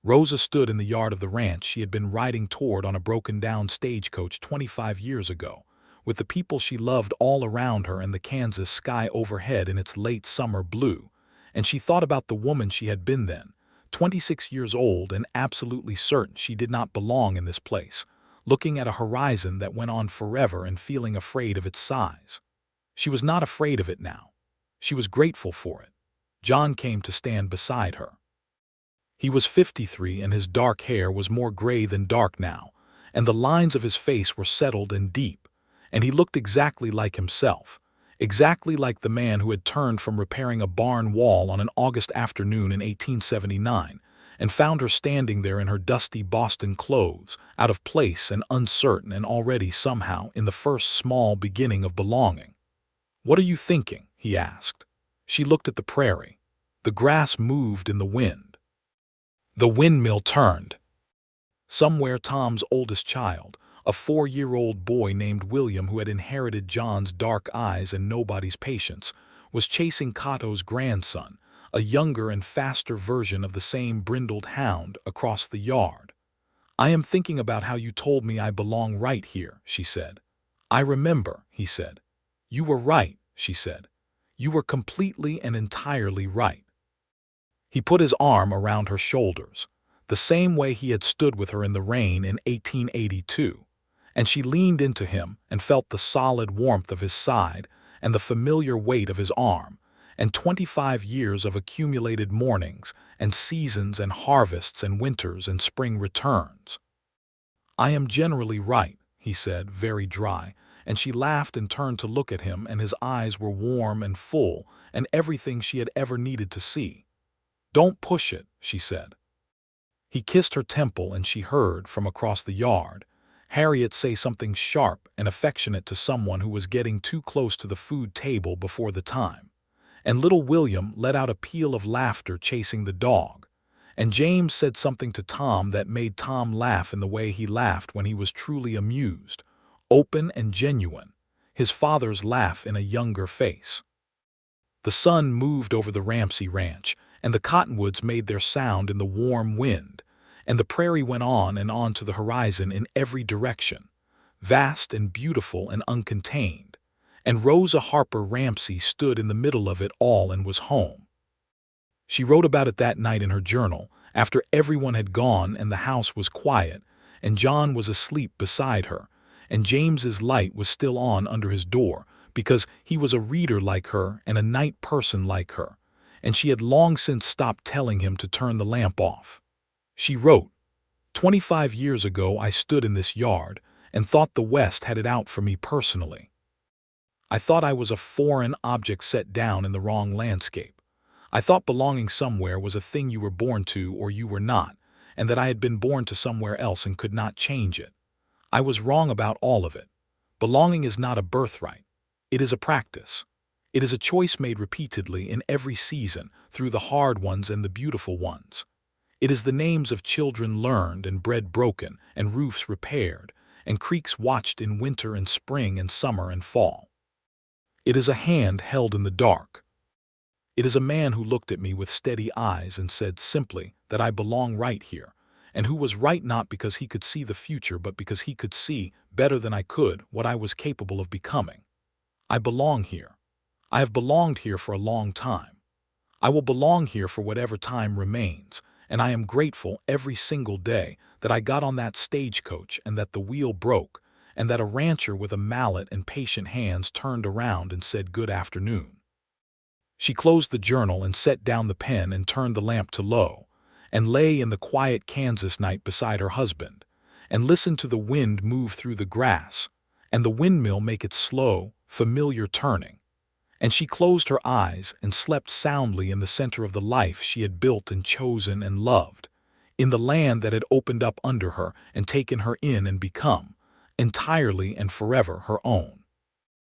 Rosa stood in the yard of the ranch she had been riding toward on a broken-down stagecoach 25 years ago, with the people she loved all around her and the Kansas sky overhead in its late summer blue, and she thought about the woman she had been then, 26 years old and absolutely certain she did not belong in this place, looking at a horizon that went on forever and feeling afraid of its size. She was not afraid of it now. She was grateful for it. John came to stand beside her. He was 53 and his dark hair was more gray than dark now, and the lines of his face were settled and deep, and he looked exactly like himself, exactly like the man who had turned from repairing a barn wall on an August afternoon in 1879 and found her standing there in her dusty Boston clothes, out of place and uncertain and already somehow in the first small beginning of belonging. "What are you thinking?" he asked. She looked at the prairie. The grass moved in the wind. The windmill turned. Somewhere Tom's oldest child, a 4-year-old boy named William who had inherited John's dark eyes and nobody's patience, was chasing Cato's grandson, a younger and faster version of the same brindled hound, across the yard. "I am thinking about how you told me I belong right here," she said. "I remember," he said. "You were right," she said. "You were completely and entirely right." He put his arm around her shoulders, the same way he had stood with her in the rain in 1882, and she leaned into him and felt the solid warmth of his side and the familiar weight of his arm, and 25 years of accumulated mornings and seasons and harvests and winters and spring returns. "I am generally right," he said, very dry, and she laughed and turned to look at him, and his eyes were warm and full and everything she had ever needed to see. "Don't push it," she said. He kissed her temple, and she heard, from across the yard, Harriet say something sharp and affectionate to someone who was getting too close to the food table before the time, and little William let out a peal of laughter chasing the dog, and James said something to Tom that made Tom laugh in the way he laughed when he was truly amused, open and genuine, his father's laugh in a younger face. The sun moved over the Ramsey ranch, and the cottonwoods made their sound in the warm wind, and the prairie went on and on to the horizon in every direction, vast and beautiful and uncontained, and Rosa Harper Ramsey stood in the middle of it all and was home. She wrote about it that night in her journal, after everyone had gone and the house was quiet, and John was asleep beside her, and James's light was still on under his door, because he was a reader like her and a night person like her, and she had long since stopped telling him to turn the lamp off. She wrote, "25 years ago I stood in this yard and thought the West had it out for me personally. I thought I was a foreign object set down in the wrong landscape. I thought belonging somewhere was a thing you were born to or you were not, and that I had been born to somewhere else and could not change it. I was wrong about all of it. Belonging is not a birthright. It is a practice. It is a choice made repeatedly in every season, through the hard ones and the beautiful ones. It is the names of children learned and bread broken and roofs repaired and creeks watched in winter and spring and summer and fall. It is a hand held in the dark. It is a man who looked at me with steady eyes and said simply that I belong right here, and who was right not because he could see the future but because he could see, better than I could, what I was capable of becoming. I belong here. I have belonged here for a long time. I will belong here for whatever time remains, and I am grateful every single day that I got on that stagecoach and that the wheel broke, and that a rancher with a mallet and patient hands turned around and said good afternoon." She closed the journal and set down the pen and turned the lamp to low, and lay in the quiet Kansas night beside her husband, and listened to the wind move through the grass, and the windmill make its slow, familiar turning, and she closed her eyes and slept soundly in the center of the life she had built and chosen and loved, in the land that had opened up under her and taken her in and become, entirely and forever, her own.